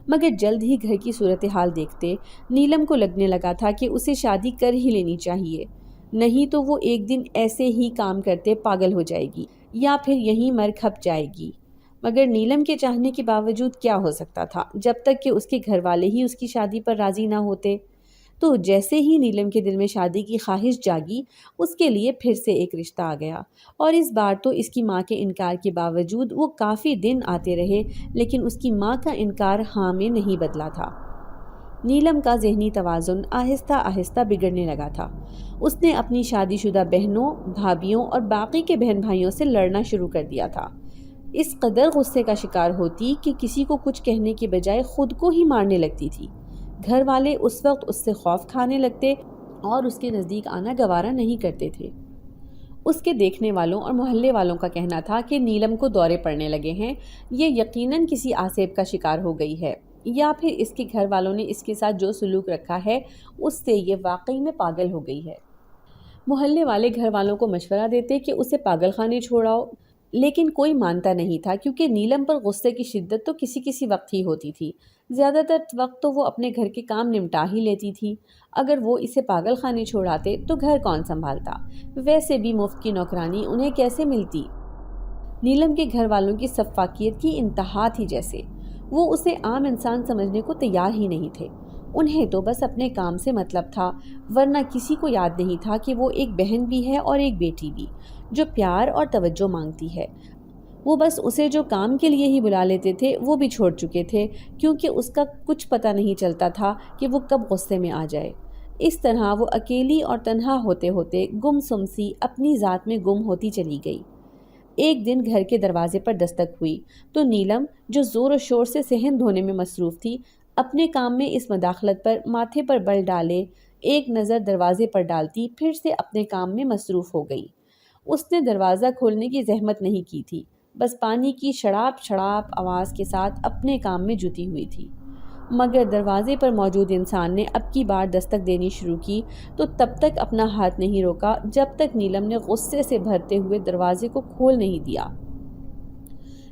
مگر جلد ہی گھر کی صورتحال دیکھتے نیلم کو لگنے لگا تھا کہ اسے شادی کر ہی لینی چاہیے، نہیں تو وہ ایک دن ایسے ہی کام کرتے پاگل ہو جائے گی یا پھر یہیں مر کھپ جائے گی۔ مگر نیلم کے چاہنے کے باوجود کیا ہو سکتا تھا جب تک کہ اس کے گھر والے ہی اس کی شادی پر راضی نہ ہوتے۔ تو جیسے ہی نیلم کے دل میں شادی کی خواہش جاگی، اس کے لیے پھر سے ایک رشتہ آ گیا، اور اس بار تو اس کی ماں کے انکار کے باوجود وہ کافی دن آتے رہے، لیکن اس کی ماں کا انکار ہاں میں نہیں بدلا تھا۔ نیلم کا ذہنی توازن آہستہ آہستہ بگڑنے لگا تھا۔ اس نے اپنی شادی شدہ بہنوں، بھابھیوں اور باقی کے بہن بھائیوں سے لڑنا شروع کر دیا تھا۔ اس قدر غصے کا شکار ہوتی کہ کسی کو کچھ کہنے کے بجائے خود کو ہی مارنے لگتی تھی۔ گھر والے اس وقت اس سے خوف کھانے لگتے اور اس کے نزدیک آنا گوارا نہیں کرتے تھے۔ اس کے دیکھنے والوں اور محلے والوں کا کہنا تھا کہ نیلم کو دورے پڑنے لگے ہیں، یہ یقیناً کسی آسیب کا شکار ہو گئی ہے، یا پھر اس کے گھر والوں نے اس کے ساتھ جو سلوک رکھا ہے اس سے یہ واقعی میں پاگل ہو گئی ہے۔ محلے والے گھر والوں کو مشورہ دیتے کہ اسے پاگل خانے چھوڑاؤ، لیکن کوئی مانتا نہیں تھا، کیونکہ نیلم پر غصے کی شدت تو کسی وقت ہی ہوتی تھی۔ زیادہ تر وقت تو وہ اپنے گھر کے کام نمٹا ہی لیتی تھی۔ اگر وہ اسے پاگل خانے چھوڑاتے تو گھر کون سنبھالتا؟ ویسے بھی مفت کی نوکرانی انہیں کیسے ملتی؟ نیلم کے گھر والوں کی سفاکیت کی انتہا تھی، جیسے وہ اسے عام انسان سمجھنے کو تیار ہی نہیں تھے۔ انہیں تو بس اپنے کام سے مطلب تھا، ورنہ کسی کو یاد نہیں تھا کہ وہ ایک بہن بھی ہے اور ایک بیٹی بھی، جو پیار اور توجہ مانگتی ہے۔ وہ بس اسے جو کام کے لیے ہی بلا لیتے تھے وہ بھی چھوڑ چکے تھے، کیونکہ اس کا کچھ پتہ نہیں چلتا تھا کہ وہ کب غصے میں آ جائے۔ اس طرح وہ اکیلی اور تنہا ہوتے ہوتے گم سم سی اپنی ذات میں گم ہوتی چلی گئی۔ ایک دن گھر کے دروازے پر دستک ہوئی تو نیلم، جو زور و شور سے صحن دھونے میں مصروف تھی، اپنے کام میں اس مداخلت پر ماتھے پر بل ڈالے ایک نظر دروازے پر ڈالتی پھر سے اپنے کام میں مصروف ہو گئی۔ اس نے دروازہ کھولنے کی زحمت نہیں کی تھی، بس پانی کی شڑاپ شڑاپ آواز کے ساتھ اپنے کام میں جٹی ہوئی تھی۔ مگر دروازے پر موجود انسان نے اب کی بار دستک دینی شروع کی تو تب تک اپنا ہاتھ نہیں روکا جب تک نیلم نے غصے سے بھرتے ہوئے دروازے کو کھول نہیں دیا۔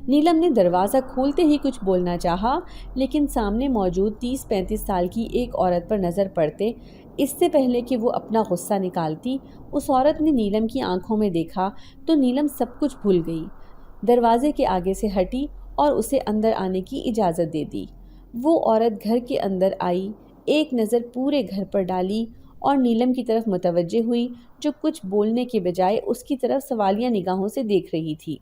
نیلم نے دروازہ کھولتے ہی کچھ بولنا چاہا، لیکن سامنے موجود 30-35 سال کی ایک عورت پر نظر پڑتے اس سے پہلے کہ وہ اپنا غصہ نکالتی، اس عورت نے نیلم کی آنکھوں میں دیکھا تو نیلم سب کچھ بھول گئی، دروازے کے آگے سے ہٹی اور اسے اندر آنے کی اجازت دے دی۔ وہ عورت گھر کے اندر آئی، ایک نظر پورے گھر پر ڈالی اور نیلم کی طرف متوجہ ہوئی، جو کچھ بولنے کے بجائے اس کی طرف سوالیہ نگاہوں سے دیکھ رہی تھی۔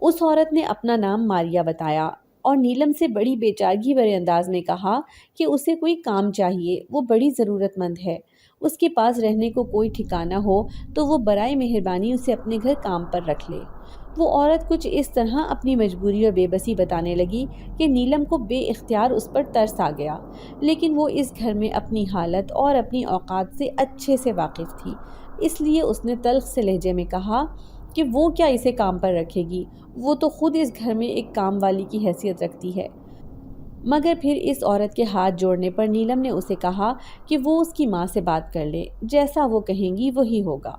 اس عورت نے اپنا نام ماریا بتایا اور نیلم سے بڑی بے چارگی بھرے انداز میں کہا کہ اسے کوئی کام چاہیے، وہ بڑی ضرورت مند ہے، اس کے پاس رہنے کو کوئی ٹھکانہ ہو تو وہ برائے مہربانی اسے اپنے گھر کام پر رکھ لے۔ وہ عورت کچھ اس طرح اپنی مجبوری اور بے بسی بتانے لگی کہ نیلم کو بے اختیار اس پر ترس آ گیا، لیکن وہ اس گھر میں اپنی حالت اور اپنی اوقات سے اچھے سے واقف تھی، اس لیے اس نے تلخ سے لہجے میں کہا کہ وہ کیا اسے کام پر رکھے گی، وہ تو خود اس گھر میں ایک کام والی کی حیثیت رکھتی ہے۔ مگر پھر اس عورت کے ہاتھ جوڑنے پر نیلم نے اسے کہا کہ وہ اس کی ماں سے بات کر لے، جیسا وہ کہیں گی وہی ہوگا۔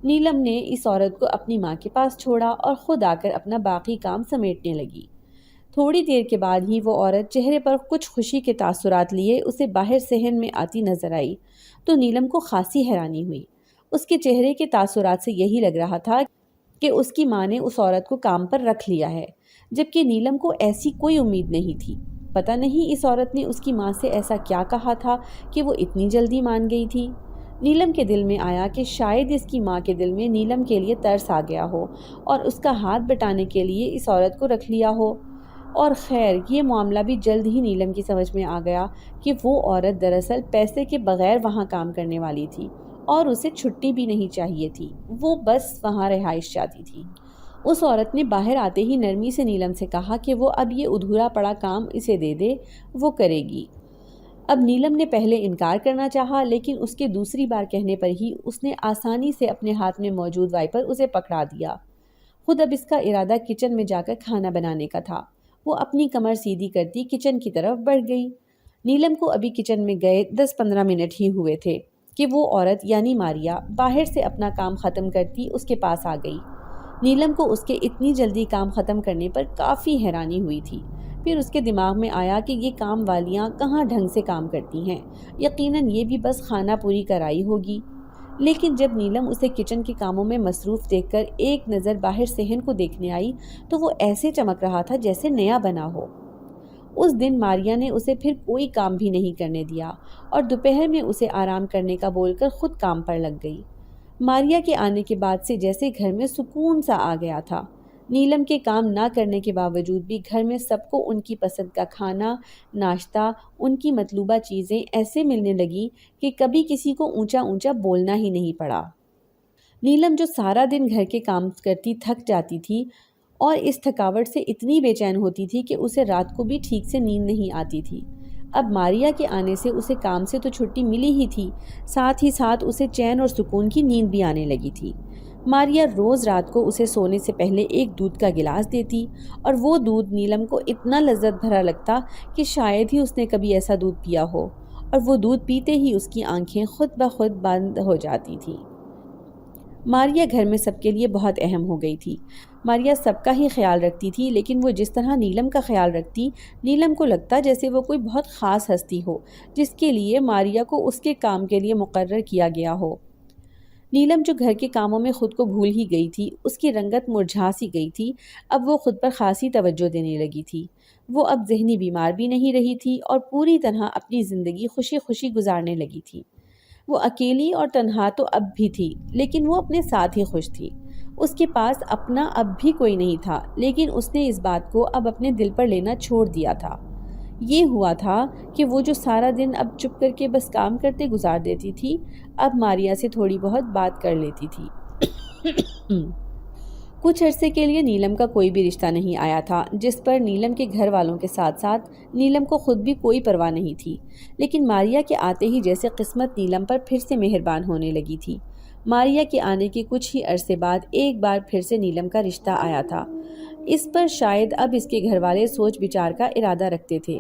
نیلم نے اس عورت کو اپنی ماں کے پاس چھوڑا اور خود آ کر اپنا باقی کام سمیٹنے لگی۔ تھوڑی دیر کے بعد ہی وہ عورت چہرے پر کچھ خوشی کے تاثرات لیے اسے باہر صحن میں آتی نظر آئی تو نیلم کو خاصی حیرانی ہوئی۔ اس کے چہرے کے تاثرات سے یہی لگ رہا تھا کہ اس کی ماں نے اس عورت کو کام پر رکھ لیا ہے، جبکہ نیلم کو ایسی کوئی امید نہیں تھی۔ پتہ نہیں اس عورت نے اس کی ماں سے ایسا کیا کہا تھا کہ وہ اتنی جلدی مان گئی تھی۔ نیلم کے دل میں آیا کہ شاید اس کی ماں کے دل میں نیلم کے لیے ترس آ گیا ہو اور اس کا ہاتھ بٹانے کے لیے اس عورت کو رکھ لیا ہو۔ اور خیر یہ معاملہ بھی جلد ہی نیلم کی سمجھ میں آ گیا کہ وہ عورت دراصل پیسے کے بغیر وہاں کام کرنے والی تھی اور اسے چھٹی بھی نہیں چاہیے تھی، وہ بس وہاں رہائش چاہتی تھی۔ اس عورت نے باہر آتے ہی نرمی سے نیلم سے کہا کہ وہ اب یہ ادھورا پڑا کام اسے دے دے، وہ کرے گی۔ اب نیلم نے پہلے انکار کرنا چاہا، لیکن اس کے دوسری بار کہنے پر ہی اس نے آسانی سے اپنے ہاتھ میں موجود وائپر اسے پکڑا دیا۔ خود اب اس کا ارادہ کچن میں جا کر کھانا بنانے کا تھا۔ وہ اپنی کمر سیدھی کرتی کچن کی طرف بڑھ گئی۔ نیلم کو ابھی کچن میں گئے 10-15 منٹ ہی ہوئے تھے کہ وہ عورت یعنی ماریا باہر سے اپنا کام ختم کرتی اس کے پاس آ گئی۔ نیلم کو اس کے اتنی جلدی کام ختم کرنے پر کافی حیرانی ہوئی تھی۔ پھر اس کے دماغ میں آیا کہ یہ کام والیاں کہاں ڈھنگ سے کام کرتی ہیں، یقیناً یہ بھی بس خانہ پوری کرائی ہوگی۔ لیکن جب نیلم اسے کچن کے کاموں میں مصروف دیکھ کر ایک نظر باہر صحن کو دیکھنے آئی تو وہ ایسے چمک رہا تھا جیسے نیا بنا ہو۔ اس دن ماریا نے اسے پھر کوئی کام بھی نہیں کرنے دیا اور دوپہر میں اسے آرام کرنے کا بول کر خود کام پر لگ گئی۔ ماریا کے آنے کے بعد سے جیسے گھر میں سکون سا آ گیا تھا۔ نیلم کے کام نہ کرنے کے باوجود بھی گھر میں سب کو ان کی پسند کا کھانا، ناشتہ، ان کی مطلوبہ چیزیں ایسے ملنے لگی کہ کبھی کسی کو اونچا اونچا بولنا ہی نہیں پڑا۔ نیلم جو سارا دن گھر کے کام کرتی تھک جاتی تھی اور اس تھکاوٹ سے اتنی بے چین ہوتی تھی کہ اسے رات کو بھی ٹھیک سے نیند نہیں آتی تھی۔ اب ماریا کے آنے سے اسے کام سے تو چھٹی ملی ہی تھی، ساتھ ہی ساتھ اسے چین اور سکون کی نیند بھی آنے لگی تھی۔ ماریا روز رات کو اسے سونے سے پہلے ایک دودھ کا گلاس دیتی اور وہ دودھ نیلم کو اتنا لذت بھرا لگتا کہ شاید ہی اس نے کبھی ایسا دودھ پیا ہو، اور وہ دودھ پیتے ہی اس کی آنکھیں خود بخود بند ہو جاتی تھیں۔ ماریا گھر میں سب کے لیے بہت اہم ہو گئی تھی۔ ماریا سب کا ہی خیال رکھتی تھی، لیکن وہ جس طرح نیلم کا خیال رکھتی، نیلم کو لگتا جیسے وہ کوئی بہت خاص ہستی ہو جس کے لیے ماریا کو اس کے کام کے لیے مقرر کیا گیا ہو۔ نیلم جو گھر کے کاموں میں خود کو بھول ہی گئی تھی، اس کی رنگت مرجھا سی گئی تھی، اب وہ خود پر خاصی توجہ دینے لگی تھی۔ وہ اب ذہنی بیمار بھی نہیں رہی تھی اور پوری طرح اپنی زندگی خوشی خوشی گزارنے لگی تھی۔ وہ اکیلی اور تنہا تو اب بھی تھی، لیکن وہ اپنے ساتھ ہی خوش تھی۔ اس کے پاس اپنا اب بھی کوئی نہیں تھا، لیکن اس نے اس بات کو اب اپنے دل پر لینا چھوڑ دیا تھا۔ یہ ہوا تھا کہ وہ جو سارا دن اب چپ کر کے بس کام کرتے گزار دیتی تھی، اب ماریا سے تھوڑی بہت بات کر لیتی تھی۔ کچھ عرصے کے لیے نیلم کا کوئی بھی رشتہ نہیں آیا تھا، جس پر نیلم کے گھر والوں کے ساتھ ساتھ نیلم کو خود بھی کوئی پرواہ نہیں تھی، لیکن ماریا کے آتے ہی جیسے قسمت نیلم پر پھر سے مہربان ہونے لگی تھی۔ ماریا کے آنے کے کچھ ہی عرصے بعد ایک بار پھر سے نیلم کا رشتہ آیا تھا۔ اس پر شاید اب اس کے گھر والے سوچ بچار کا ارادہ رکھتے تھے،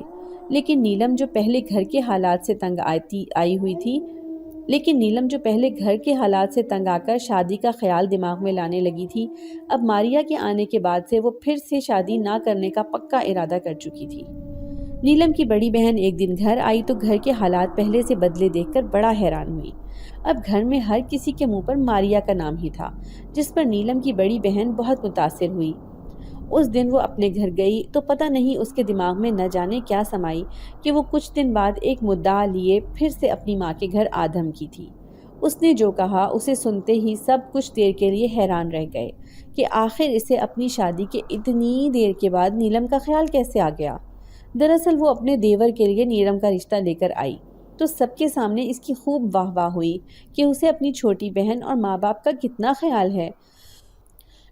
لیکن نیلم جو پہلے گھر کے حالات سے تنگ آ کر شادی کا خیال دماغ میں لانے لگی تھی، اب ماریا کے آنے کے بعد سے وہ پھر سے شادی نہ کرنے کا پکا ارادہ کر چکی تھی۔ نیلم کی بڑی بہن ایک دن گھر آئی تو گھر کے حالات پہلے سے بدلے دیکھ کر بڑا حیران ہوئی۔ اب گھر میں ہر کسی کے منہ پر ماریا کا نام ہی تھا، جس پر نیلم کی بڑی بہن بہت متاثر ہوئی۔ اس دن وہ اپنے گھر گئی تو پتہ نہیں اس کے دماغ میں نہ جانے کیا سمائی کہ وہ کچھ دن بعد ایک مدعا لیے پھر سے اپنی ماں کے گھر آ دھمکی تھی۔ اس نے جو کہا اسے سنتے ہی سب کچھ دیر کے لیے حیران رہ گئے کہ آخر اسے اپنی شادی کے اتنی دیر کے بعد نیلم کا خیال کیسے آ گیا۔ دراصل وہ اپنے دیور کے لیے نیلم کا رشتہ لے کر آئی تو سب کے سامنے اس کی خوب واہ واہ ہوئی کہ اسے اپنی چھوٹی بہن اور ماں باپ کا کتنا خیال ہے،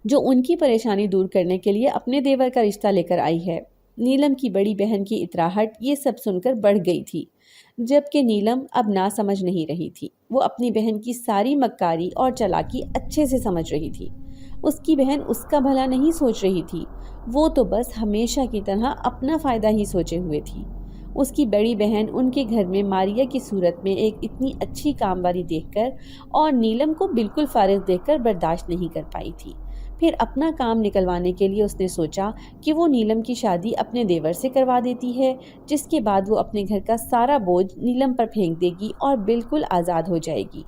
جو ان کی پریشانی دور کرنے کے لیے اپنے دیور کا رشتہ لے کر آئی ہے۔ نیلم کی بڑی بہن کی اطراحٹ یہ سب سن کر بڑھ گئی تھی، جبکہ نیلم اب نہ سمجھ نہیں رہی تھی۔ وہ اپنی بہن کی ساری مکاری اور چالاکی اچھے سے سمجھ رہی تھی۔ اس کی بہن اس کا بھلا نہیں سوچ رہی تھی، وہ تو بس ہمیشہ کی طرح اپنا فائدہ ہی سوچے ہوئے تھی۔ اس کی بڑی بہن ان کے گھر میں ماریا کی صورت میں ایک اتنی اچھی کام والی دیکھ کر اور نیلم کو بالکل فارغ دیکھ کر برداشت نہیں کر پائی تھی۔ پھر اپنا کام نکلوانے کے لیے اس نے سوچا کہ وہ نیلم کی شادی اپنے دیور سے کروا دیتی ہے، جس کے بعد وہ اپنے گھر کا سارا بوجھ نیلم پر پھینک دے گی اور بالکل آزاد ہو جائے گی۔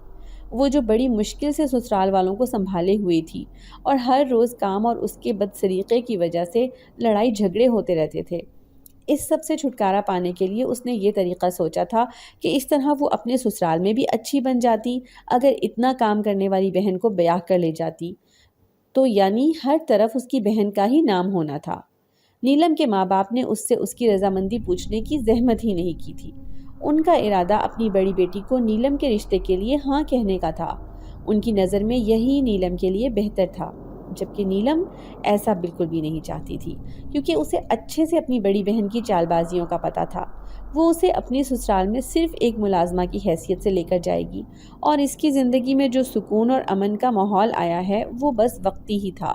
وہ جو بڑی مشکل سے سسرال والوں کو سنبھالے ہوئی تھی اور ہر روز کام اور اس کے بد سلیقے کی وجہ سے لڑائی جھگڑے ہوتے رہتے تھے، اس سب سے چھٹکارا پانے کے لیے اس نے یہ طریقہ سوچا تھا کہ اس طرح وہ اپنے سسرال میں بھی اچھی بن جاتی۔ اگر اتنا کام کرنے والی بہن کو بیاہ کر لے جاتی تو یعنی ہر طرف اس کی بہن کا ہی نام ہونا تھا۔ نیلم کے ماں باپ نے اس سے اس کی رضامندی پوچھنے کی زحمت ہی نہیں کی تھی۔ ان کا ارادہ اپنی بڑی بیٹی کو نیلم کے رشتے کے لیے ہاں کہنے کا تھا۔ ان کی نظر میں یہی نیلم کے لیے بہتر تھا، جبکہ نیلم ایسا بالکل بھی نہیں چاہتی تھی، کیونکہ اسے اچھے سے اپنی بڑی بہن کی چال بازیوں کا پتہ تھا۔ وہ اسے اپنی سسرال میں صرف ایک ملازمہ کی حیثیت سے لے کر جائے گی اور اس کی زندگی میں جو سکون اور امن کا ماحول آیا ہے وہ بس وقتی ہی تھا۔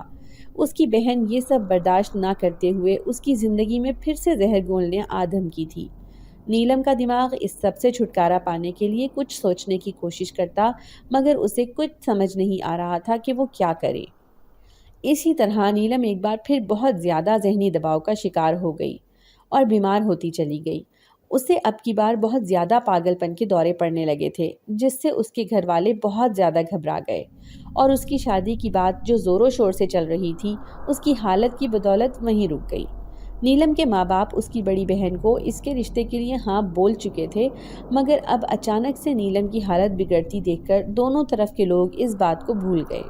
اس کی بہن یہ سب برداشت نہ کرتے ہوئے اس کی زندگی میں پھر سے زہر گھولنے آ دھمکی تھی۔ نیلم کا دماغ اس سب سے چھٹکارا پانے کے لیے کچھ سوچنے کی کوشش کرتا، مگر اسے کچھ سمجھ نہیں آ رہا تھا کہ وہ کیا کرے۔ اسی طرح نیلم ایک بار پھر بہت زیادہ ذہنی دباؤ کا شکار ہو گئی اور بیمار ہوتی چلی گئی۔ اسے اب کی بار بہت زیادہ پاگل پن کے دورے پڑنے لگے تھے، جس سے اس کے گھر والے بہت زیادہ گھبرا گئے اور اس کی شادی کی بات جو زور و شور سے چل رہی تھی اس کی حالت کی بدولت وہیں رک گئی۔ نیلم کے ماں باپ اس کی بڑی بہن کو اس کے رشتے کے لیے ہاں بول چکے تھے، مگر اب اچانک سے نیلم کی حالت بگڑتی دیکھ کر دونوں طرف کے لوگ اس بات کو بھول گئے۔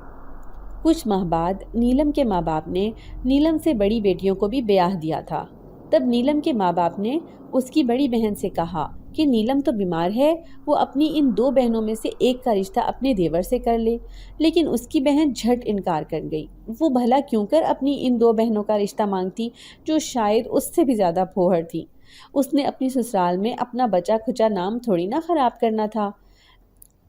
کچھ ماہ بعد نیلم کے ماں باپ نے نیلم سے بڑی بیٹیوں کو بھی بیاہ دیا تھا۔ تب نیلم کے ماں باپ نے اس کی بڑی بہن سے کہا کہ نیلم تو بیمار ہے، وہ اپنی ان دو بہنوں میں سے ایک کا رشتہ اپنے دیور سے کر لے، لیکن اس کی بہن جھٹ انکار کر گئی۔ وہ بھلا کیوں کر اپنی ان دو بہنوں کا رشتہ مانگتی جو شاید اس سے بھی زیادہ پھوہڑ تھی۔ اس نے اپنی سسرال میں اپنا بچا کھچا نام تھوڑی نہ خراب کرنا تھا۔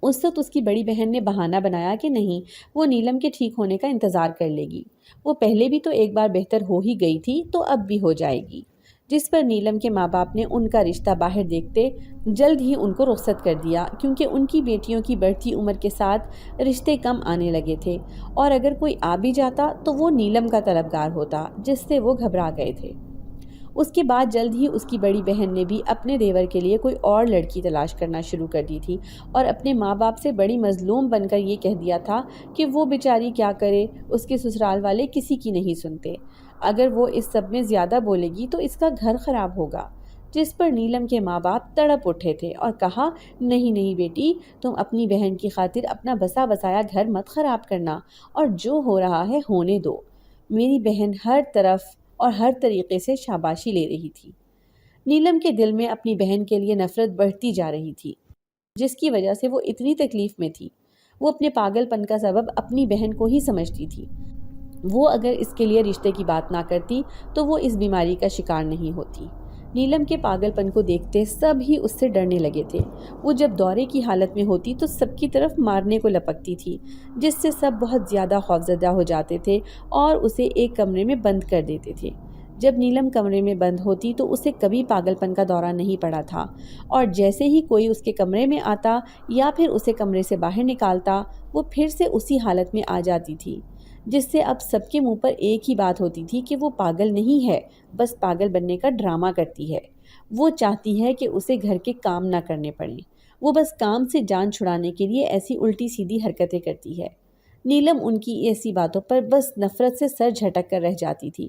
اس وقت اس کی بڑی بہن نے بہانہ بنایا کہ نہیں، وہ نیلم کے ٹھیک ہونے کا انتظار کر لے گی، وہ پہلے بھی تو ایک بار بہتر ہو ہی گئی تھی تو اب بھی ہو جائے گی، جس پر نیلم کے ماں باپ نے ان کا رشتہ باہر دیکھتے جلد ہی ان کو رخصت کر دیا، کیونکہ ان کی بیٹیوں کی بڑھتی عمر کے ساتھ رشتے کم آنے لگے تھے اور اگر کوئی آ بھی جاتا تو وہ نیلم کا طلبگار ہوتا، جس سے وہ گھبرا گئے تھے۔ اس کے بعد جلد ہی اس کی بڑی بہن نے بھی اپنے دیور کے لیے کوئی اور لڑکی تلاش کرنا شروع کر دی تھی اور اپنے ماں باپ سے بڑی مظلوم بن کر یہ کہہ دیا تھا کہ وہ بیچاری کیا کرے، اس کے سسرال والے کسی کی نہیں سنتے، اگر وہ اس سب میں زیادہ بولے گی تو اس کا گھر خراب ہوگا۔ جس پر نیلم کے ماں باپ تڑپ اٹھے تھے اور کہا، نہیں نہیں بیٹی، تم اپنی بہن کی خاطر اپنا بسا بسایا گھر مت خراب کرنا، اور جو ہو رہا ہے ہونے دو۔ میری بہن ہر طرف اور ہر طریقے سے شاباشی لے رہی تھی۔ نیلم کے دل میں اپنی بہن کے لیے نفرت بڑھتی جا رہی تھی، جس کی وجہ سے وہ اتنی تکلیف میں تھی۔ وہ اپنے پاگل پن کا سبب اپنی بہن کو ہی سمجھتی تھی۔ وہ اگر اس کے لیے رشتے کی بات نہ کرتی تو وہ اس بیماری کا شکار نہیں ہوتی۔ نیلم کے پاگل پن کو دیکھتے سب ہی اس سے ڈرنے لگے تھے۔ وہ جب دورے کی حالت میں ہوتی تو سب کی طرف مارنے کو لپکتی تھی، جس سے سب بہت زیادہ خوفزدہ ہو جاتے تھے اور اسے ایک کمرے میں بند کر دیتے تھے۔ جب نیلم کمرے میں بند ہوتی تو اسے کبھی پاگل پن کا دورہ نہیں پڑا تھا، اور جیسے ہی کوئی اس کے کمرے میں آتا یا پھر اسے کمرے سے باہر نکالتا، وہ پھر سے اسی حالت میں آ جاتی تھی، جس سے اب سب کے منہ پر ایک ہی بات ہوتی تھی کہ وہ پاگل نہیں ہے، بس پاگل بننے کا ڈرامہ کرتی ہے۔ وہ چاہتی ہے کہ اسے گھر کے کام نہ کرنے پڑیں، وہ بس کام سے جان چھڑانے کے لیے ایسی الٹی سیدھی حرکتیں کرتی ہے۔ نیلم ان کی ایسی باتوں پر بس نفرت سے سر جھٹک کر رہ جاتی تھی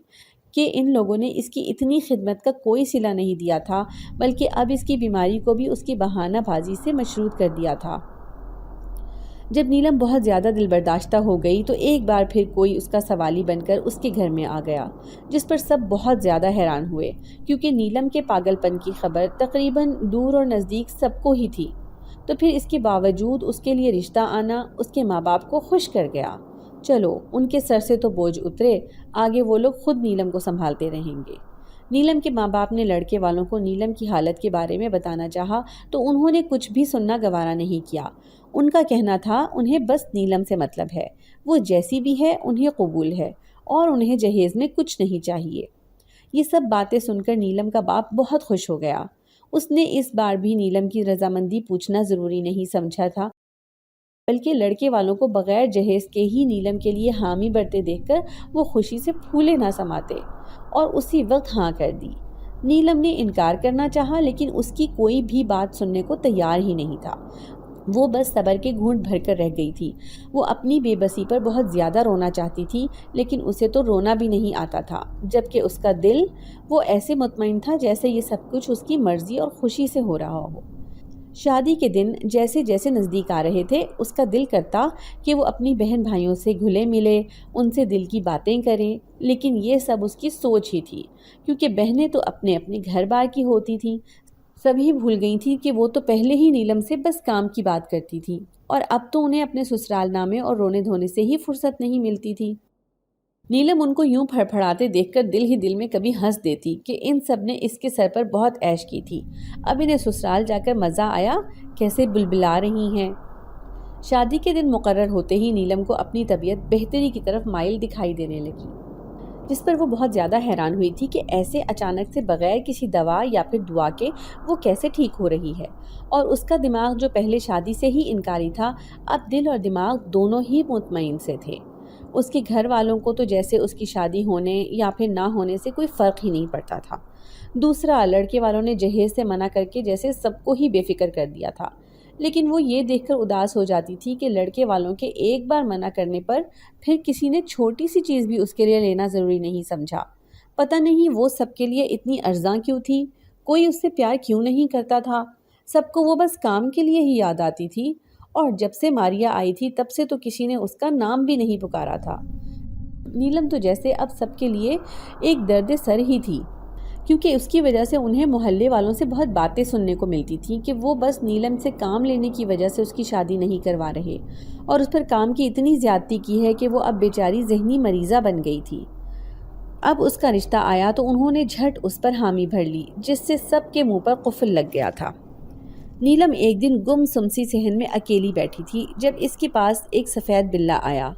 کہ ان لوگوں نے اس کی اتنی خدمت کا کوئی صلہ نہیں دیا تھا، بلکہ اب اس کی بیماری کو بھی اس کی بہانہ بازی سے مشروط کر دیا تھا۔ جب نیلم بہت زیادہ دل برداشتہ ہو گئی تو ایک بار پھر کوئی اس کا سوالی بن کر اس کے گھر میں آ گیا، جس پر سب بہت زیادہ حیران ہوئے، کیونکہ نیلم کے پاگل پن کی خبر تقریباً دور اور نزدیک سب کو ہی تھی۔ تو پھر اس کے باوجود اس کے لیے رشتہ آنا اس کے ماں باپ کو خوش کر گیا۔ چلو، ان کے سر سے تو بوجھ اترے، آگے وہ لوگ خود نیلم کو سنبھالتے رہیں گے۔ نیلم کے ماں باپ نے لڑکے والوں کو نیلم کی حالت کے بارے میں بتانا چاہا تو انہوں نے کچھ بھی سننا گوارا نہیں کیا۔ ان کا کہنا تھا انہیں بس نیلم سے مطلب ہے، وہ جیسی بھی ہے انہیں قبول ہے، اور انہیں جہیز میں کچھ نہیں چاہیے۔ یہ سب باتیں سن کر نیلم کا باپ بہت خوش ہو گیا۔ اس نے اس بار بھی نیلم کی رضامندی پوچھنا ضروری نہیں سمجھا تھا، بلکہ لڑکے والوں کو بغیر جہیز کے ہی نیلم کے لیے حامی بھرتے دیکھ کر وہ خوشی سے پھولے نہ سماتے، اور اسی وقت ہاں کر دی۔ نیلم نے انکار کرنا چاہا، لیکن اس کی کوئی بھی بات سننے کو تیار ہی نہیں تھا۔ وہ بس صبر کے گھونٹ بھر کر رہ گئی تھی۔ وہ اپنی بے بسی پر بہت زیادہ رونا چاہتی تھی، لیکن اسے تو رونا بھی نہیں آتا تھا، جبکہ اس کا دل وہ ایسے مطمئن تھا جیسے یہ سب کچھ اس کی مرضی اور خوشی سے ہو رہا ہو۔ شادی کے دن جیسے جیسے نزدیک آ رہے تھے، اس کا دل کرتا کہ وہ اپنی بہن بھائیوں سے گھلے ملے، ان سے دل کی باتیں کریں، لیکن یہ سب اس کی سوچ ہی تھی، کیونکہ بہنیں تو اپنے اپنے گھر بار کی ہوتی تھیں۔ سبھی بھول گئی تھی کہ وہ تو پہلے ہی نیلم سے بس کام کی بات کرتی تھی، اور اب تو انہیں اپنے سسرال نامے اور رونے دھونے سے ہی فرصت نہیں ملتی تھی۔ نیلم ان کو یوں پھڑپھڑاتے دیکھ کر دل ہی دل میں کبھی ہنس دیتی کہ ان سب نے اس کے سر پر بہت عیش کی تھی، اب انہیں سسرال جا کر مزہ آیا، کیسے بلبلا رہی ہیں۔ شادی کے دن مقرر ہوتے ہی نیلم کو اپنی طبیعت بہتری کی طرف مائل دکھائی دینے لگی، جس پر وہ بہت زیادہ حیران ہوئی تھی کہ ایسے اچانک سے بغیر کسی دوا یا پھر دعا کے وہ کیسے ٹھیک ہو رہی ہے۔ اور اس کا دماغ جو پہلے شادی سے ہی انکاری تھا، اب دل اور دماغ دونوں ہی مطمئن سے تھے۔ اس کے گھر والوں کو تو جیسے اس کی شادی ہونے یا پھر نہ ہونے سے کوئی فرق ہی نہیں پڑتا تھا۔ دوسرا، لڑکے والوں نے جہیز سے منع کر کے جیسے سب کو ہی بے فکر کر دیا تھا، لیکن وہ یہ دیکھ کر اداس ہو جاتی تھی کہ لڑکے والوں کے ایک بار منع کرنے پر پھر کسی نے چھوٹی سی چیز بھی اس کے لیے لینا ضروری نہیں سمجھا۔ پتہ نہیں وہ سب کے لیے اتنی ارزاں کیوں تھی، کوئی اس سے پیار کیوں نہیں کرتا تھا، سب کو وہ بس کام کے لیے ہی یاد آتی تھی، اور جب سے ماریا آئی تھی تب سے تو کسی نے اس کا نام بھی نہیں پکارا تھا۔ نیلم تو جیسے اب سب کے لیے ایک درد سر ہی تھی، کیونکہ اس کی وجہ سے انہیں محلے والوں سے بہت باتیں سننے کو ملتی تھیں کہ وہ بس نیلم سے کام لینے کی وجہ سے اس کی شادی نہیں کروا رہے، اور اس پر کام کی اتنی زیادتی کی ہے کہ وہ اب بیچاری ذہنی مریضہ بن گئی تھی۔ اب اس کا رشتہ آیا تو انہوں نے جھٹ اس پر حامی بھر لی، جس سے سب کے منہ پر قفل لگ گیا تھا۔ نیلم ایک دن گم سمسی صحن میں اکیلی بیٹھی تھی جب اس کے پاس ایک سفید بلّا آیا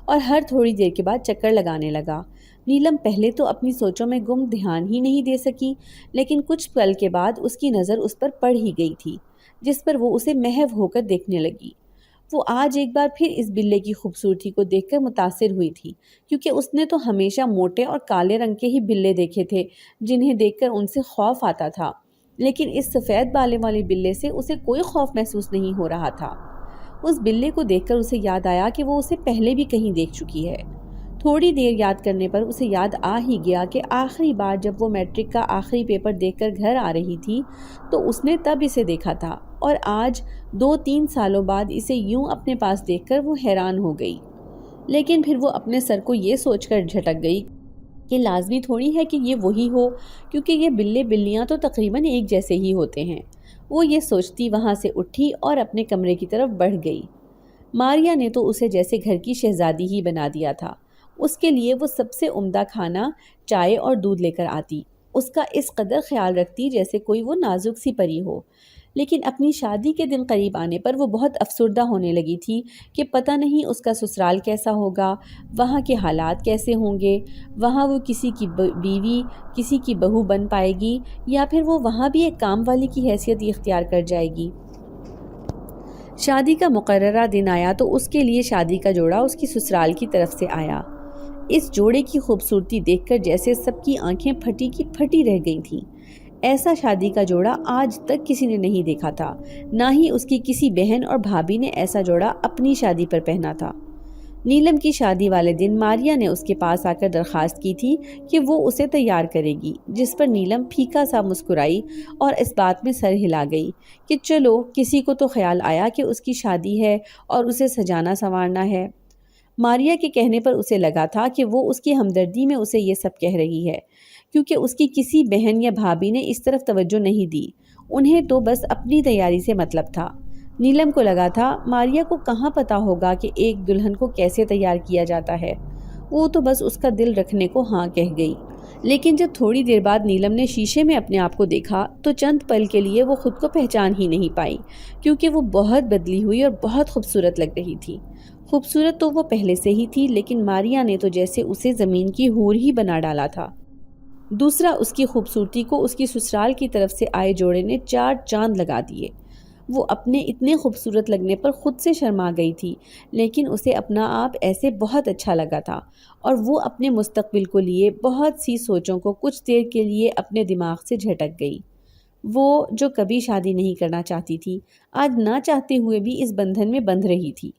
اور ہر تھوڑی دیر کے بعد چکر لگانے لگا۔ نیلم پہلے تو اپنی سوچوں میں گم دھیان ہی نہیں دے سکی، لیکن کچھ پل کے بعد اس کی نظر اس پر پڑ ہی گئی تھی، جس پر وہ اسے محو ہو کر دیکھنے لگی۔ وہ آج ایک بار پھر اس بلے کی خوبصورتی کو دیکھ کر متاثر ہوئی تھی، کیونکہ اس نے تو ہمیشہ موٹے اور کالے رنگ کے ہی بلے دیکھے تھے جنہیں دیکھ کر ان سے خوف آتا تھا، لیکن اس سفید بالے والے بلے سے اسے کوئی خوف محسوس نہیں ہو رہا تھا۔ اس بلے کو دیکھ کر اسے یاد آیا کہ وہ اسے پہلے بھی کہیں دیکھ چکی ہے۔ تھوڑی دیر یاد کرنے پر اسے یاد آ ہی گیا کہ آخری بار جب وہ میٹرک کا آخری پیپر دیکھ کر گھر آ رہی تھی تو اس نے تب اسے دیکھا تھا، اور آج 2-3 سالوں بعد اسے یوں اپنے پاس دیکھ کر وہ حیران ہو گئی۔ لیکن پھر وہ اپنے سر کو یہ سوچ کر جھٹک گئی کہ لازمی تھوڑی ہے کہ یہ وہی ہو، کیونکہ یہ بلے بلیاں تو تقریباً ایک جیسے ہی ہوتے ہیں۔ وہ یہ سوچتی وہاں سے اٹھی اور اپنے کمرے کی طرف بڑھ گئی۔ ماریا نے تو اسے جیسے گھر کی شہزادی ہی بنا دیا تھا۔ اس کے لیے وہ سب سے عمدہ کھانا، چائے اور دودھ لے کر آتی، اس کا اس قدر خیال رکھتی جیسے کوئی وہ نازک سی پری ہو۔ لیکن اپنی شادی کے دن قریب آنے پر وہ بہت افسردہ ہونے لگی تھی کہ پتہ نہیں اس کا سسرال کیسا ہوگا، وہاں کے حالات کیسے ہوں گے، وہاں وہ کسی کی بیوی، کسی کی بہو بن پائے گی یا پھر وہ وہاں بھی ایک کام والی کی حیثیت اختیار کر جائے گی۔ شادی کا مقررہ دن آیا تو اس کے لیے شادی کا جوڑا اس کی سسرال کی طرف سے آیا۔ اس جوڑے کی خوبصورتی دیکھ کر جیسے سب کی آنکھیں پھٹی کی پھٹی رہ گئی تھیں۔ ایسا شادی کا جوڑا آج تک کسی نے نہیں دیکھا تھا، نہ ہی اس کی کسی بہن اور بھابھی نے ایسا جوڑا اپنی شادی پر پہنا تھا۔ نیلم کی شادی والے دن ماریا نے اس کے پاس آ کر درخواست کی تھی کہ وہ اسے تیار کرے گی، جس پر نیلم پھیکا سا مسکرائی اور اس بات میں سر ہلا گئی کہ چلو، کسی کو تو خیال آیا کہ اس کی شادی ہے اور اسے سجانا سنوارنا ہے۔ ماریا کے کہنے پر اسے لگا تھا کہ وہ اس کی ہمدردی میں اسے یہ سب کہہ رہی ہے، کیونکہ اس کی کسی بہن یا بھابھی نے اس طرف توجہ نہیں دی، انہیں تو بس اپنی تیاری سے مطلب تھا۔ نیلم کو لگا تھا ماریا کو کہاں پتا ہوگا کہ ایک دلہن کو کیسے تیار کیا جاتا ہے، وہ تو بس اس کا دل رکھنے کو ہاں کہہ گئی۔ لیکن جب تھوڑی دیر بعد نیلم نے شیشے میں اپنے آپ کو دیکھا تو چند پل کے لیے وہ خود کو پہچان ہی نہیں پائی، کیونکہ وہ بہت بدلی ہوئی اور بہت خوبصورت لگ رہی تھی۔ خوبصورت تو وہ پہلے سے ہی تھی، لیکن ماریا نے تو جیسے اسے زمین کی حور ہی بنا ڈالا تھا۔ دوسرا، اس کی خوبصورتی کو اس کی سسرال کی طرف سے آئے جوڑے نے 4 چاند لگا دیے۔ وہ اپنے اتنے خوبصورت لگنے پر خود سے شرما گئی تھی، لیکن اسے اپنا آپ ایسے بہت اچھا لگا تھا، اور وہ اپنے مستقبل کو لیے بہت سی سوچوں کو کچھ دیر کے لیے اپنے دماغ سے جھٹک گئی۔ وہ جو کبھی شادی نہیں کرنا چاہتی تھی، آج نہ چاہتے ہوئے بھی اس بندھن میں بندھ رہی تھی۔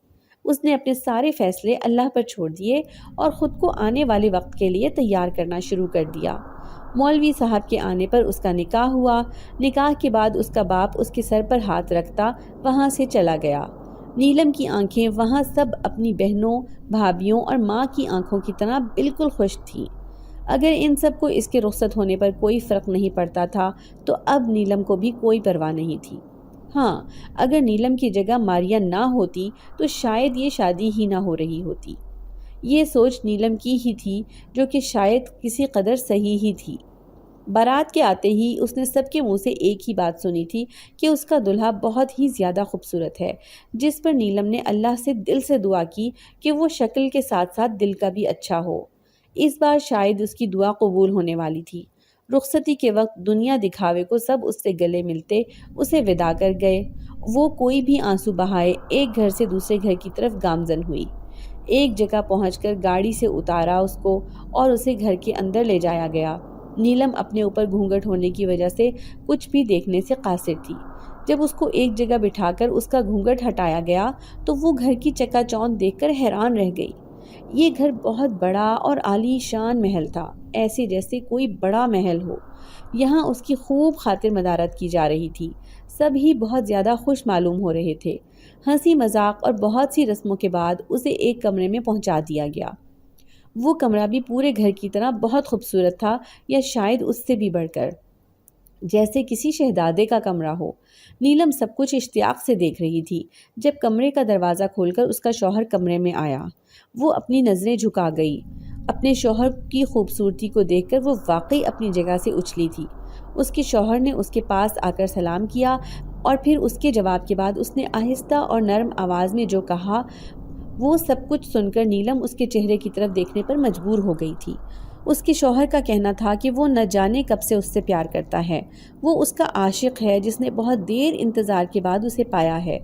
اس نے اپنے سارے فیصلے اللہ پر چھوڑ دیے اور خود کو آنے والے وقت کے لیے تیار کرنا شروع کر دیا۔ مولوی صاحب کے آنے پر اس کا نکاح ہوا۔ نکاح کے بعد اس کا باپ اس کے سر پر ہاتھ رکھتا وہاں سے چلا گیا۔ نیلم کی آنکھیں وہاں سب اپنی بہنوں، بھابھیوں اور ماں کی آنکھوں کی طرح بالکل خوش تھیں۔ اگر ان سب کو اس کے رخصت ہونے پر کوئی فرق نہیں پڑتا تھا تو اب نیلم کو بھی کوئی پرواہ نہیں تھی۔ ہاں، اگر نیلم کی جگہ ماریا نہ ہوتی تو شاید یہ شادی ہی نہ ہو رہی ہوتی۔ یہ سوچ نیلم کی ہی تھی، جو کہ شاید کسی قدر صحیح ہی تھی۔ بارات کے آتے ہی اس نے سب کے منہ سے ایک ہی بات سنی تھی کہ اس کا دلہا بہت ہی زیادہ خوبصورت ہے، جس پر نیلم نے اللہ سے دل سے دعا کی کہ وہ شکل کے ساتھ ساتھ دل کا بھی اچھا ہو۔ اس بار شاید اس کی دعا قبول ہونے والی تھی۔ رخصتی کے وقت دنیا دکھاوے کو سب اس سے گلے ملتے اسے وداع کر گئے۔ وہ کوئی بھی آنسو بہائے ایک گھر سے دوسرے گھر کی طرف گامزن ہوئی۔ ایک جگہ پہنچ کر گاڑی سے اتارا اس کو اور اسے گھر کے اندر لے جایا گیا۔ نیلم اپنے اوپر گھونگھٹ ہونے کی وجہ سے کچھ بھی دیکھنے سے قاصر تھی۔ جب اس کو ایک جگہ بٹھا کر اس کا گھونگھٹ ہٹایا گیا تو وہ گھر کی چکا چوند دیکھ کر حیران رہ گئی۔ یہ گھر بہت بڑا اور عالی شان محل تھا، ایسے جیسے کوئی بڑا محل ہو۔ یہاں اس کی خوب خاطر مدارت کی جا رہی تھی، سب ہی بہت زیادہ خوش معلوم ہو رہے تھے۔ ہنسی مذاق اور بہت سی رسموں کے بعد اسے ایک کمرے میں پہنچا دیا گیا۔ وہ کمرہ بھی پورے گھر کی طرح بہت خوبصورت تھا، یا شاید اس سے بھی بڑھ کر، جیسے کسی شہزادے کا کمرہ ہو۔ نیلم سب کچھ اشتیاق سے دیکھ رہی تھی۔ جب کمرے کا دروازہ کھول کر اس کا شوہر کمرے میں آیا، وہ اپنی نظریں جھکا گئی۔ اپنے شوہر کی خوبصورتی کو دیکھ کر وہ واقعی اپنی جگہ سے اچھلی تھی۔ اس کے شوہر نے اس کے پاس آ کر سلام کیا، اور پھر اس کے جواب کے بعد اس نے آہستہ اور نرم آواز میں جو کہا، وہ سب کچھ سن کر نیلم اس کے چہرے کی طرف دیکھنے پر مجبور ہو گئی تھی۔ اس کے شوہر کا کہنا تھا کہ وہ نہ جانے کب سے اس سے پیار کرتا ہے، وہ اس کا عاشق ہے جس نے بہت دیر انتظار کے بعد اسے پایا ہے۔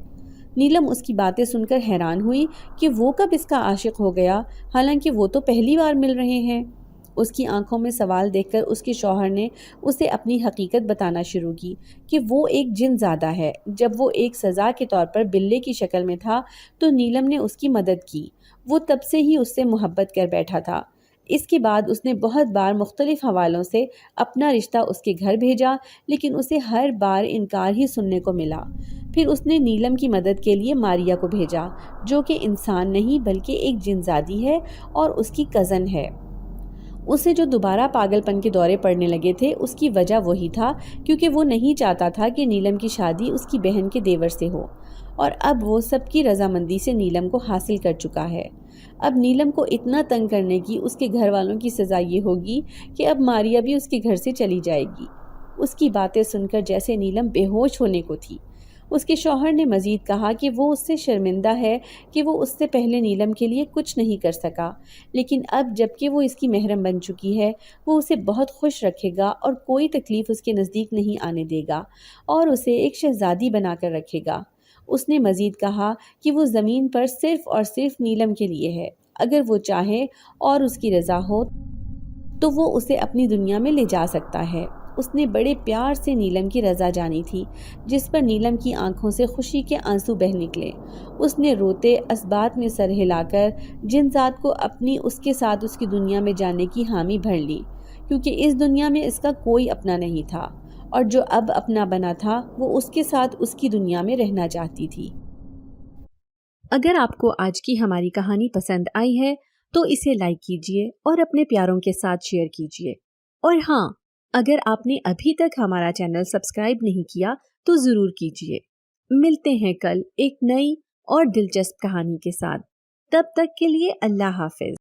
نیلم اس کی باتیں سن کر حیران ہوئی کہ وہ کب اس کا عاشق ہو گیا، حالانکہ وہ تو پہلی بار مل رہے ہیں۔ اس کی آنکھوں میں سوال دیکھ کر اس کے شوہر نے اسے اپنی حقیقت بتانا شروع کی کہ وہ ایک جن زادہ ہے۔ جب وہ ایک سزا کے طور پر بلے کی شکل میں تھا تو نیلم نے اس کی مدد کی۔ وہ تب سے ہی اس سے محبت کر بیٹھا تھا۔ اس کے بعد اس نے بہت بار مختلف حوالوں سے اپنا رشتہ اس کے گھر بھیجا، لیکن اسے ہر بار انکار ہی سننے کو ملا۔ پھر اس نے نیلم کی مدد کے لیے ماریا کو بھیجا، جو کہ انسان نہیں بلکہ ایک جن زادی ہے اور اس کی کزن ہے۔ اسے جو دوبارہ پاگل پن کے دورے پڑنے لگے تھے اس کی وجہ وہی تھا کیونکہ وہ نہیں چاہتا تھا کہ نیلم کی شادی اس کی بہن کے دیور سے ہو، اور اب وہ سب کی رضامندی سے نیلم کو حاصل کر چکا ہے۔ اب نیلم کو اتنا تنگ کرنے کی اس کے گھر والوں کی سزا یہ ہوگی کہ اب ماریا بھی اس کے گھر سے چلی جائے گی۔ اس کی باتیں سن کر جیسے نیلم بے ہوش ہونے کو تھی۔ اس کے شوہر نے مزید کہا کہ وہ اس سے شرمندہ ہے کہ وہ اس سے پہلے نیلم کے لیے کچھ نہیں کر سکا، لیکن اب جب کہ وہ اس کی محرم بن چکی ہے وہ اسے بہت خوش رکھے گا اور کوئی تکلیف اس کے نزدیک نہیں آنے دے گا اور اسے ایک شہزادی بنا کر رکھے گا۔ اس نے مزید کہا کہ وہ زمین پر صرف اور صرف نیلم کے لیے ہے۔ اگر وہ چاہے اور اس کی رضا ہو تو وہ اسے اپنی دنیا میں لے جا سکتا ہے۔ اس نے بڑے پیار سے نیلم کی رضا جانی تھی، جس پر نیلم کی آنکھوں سے خوشی کے آنسو بہہ نکلے۔ اس نے روتے اسبات میں سر ہلا کر جن ذات کو اپنی اس کے ساتھ اس کی دنیا میں جانے کی حامی بھر لی، کیونکہ اس دنیا میں اس کا کوئی اپنا نہیں تھا، اور جو اب اپنا بنا تھا وہ اس کے ساتھ اس کی دنیا میں رہنا چاہتی تھی۔ اگر آپ کو آج کی ہماری کہانی پسند آئی ہے تو اسے لائک کیجیے اور اپنے پیاروں کے ساتھ شیئر کیجیے، اور ہاں، اگر آپ نے ابھی تک ہمارا چینل سبسکرائب نہیں کیا تو ضرور کیجیے۔ ملتے ہیں کل ایک نئی اور دلچسپ کہانی کے ساتھ، تب تک کے لیے اللہ حافظ۔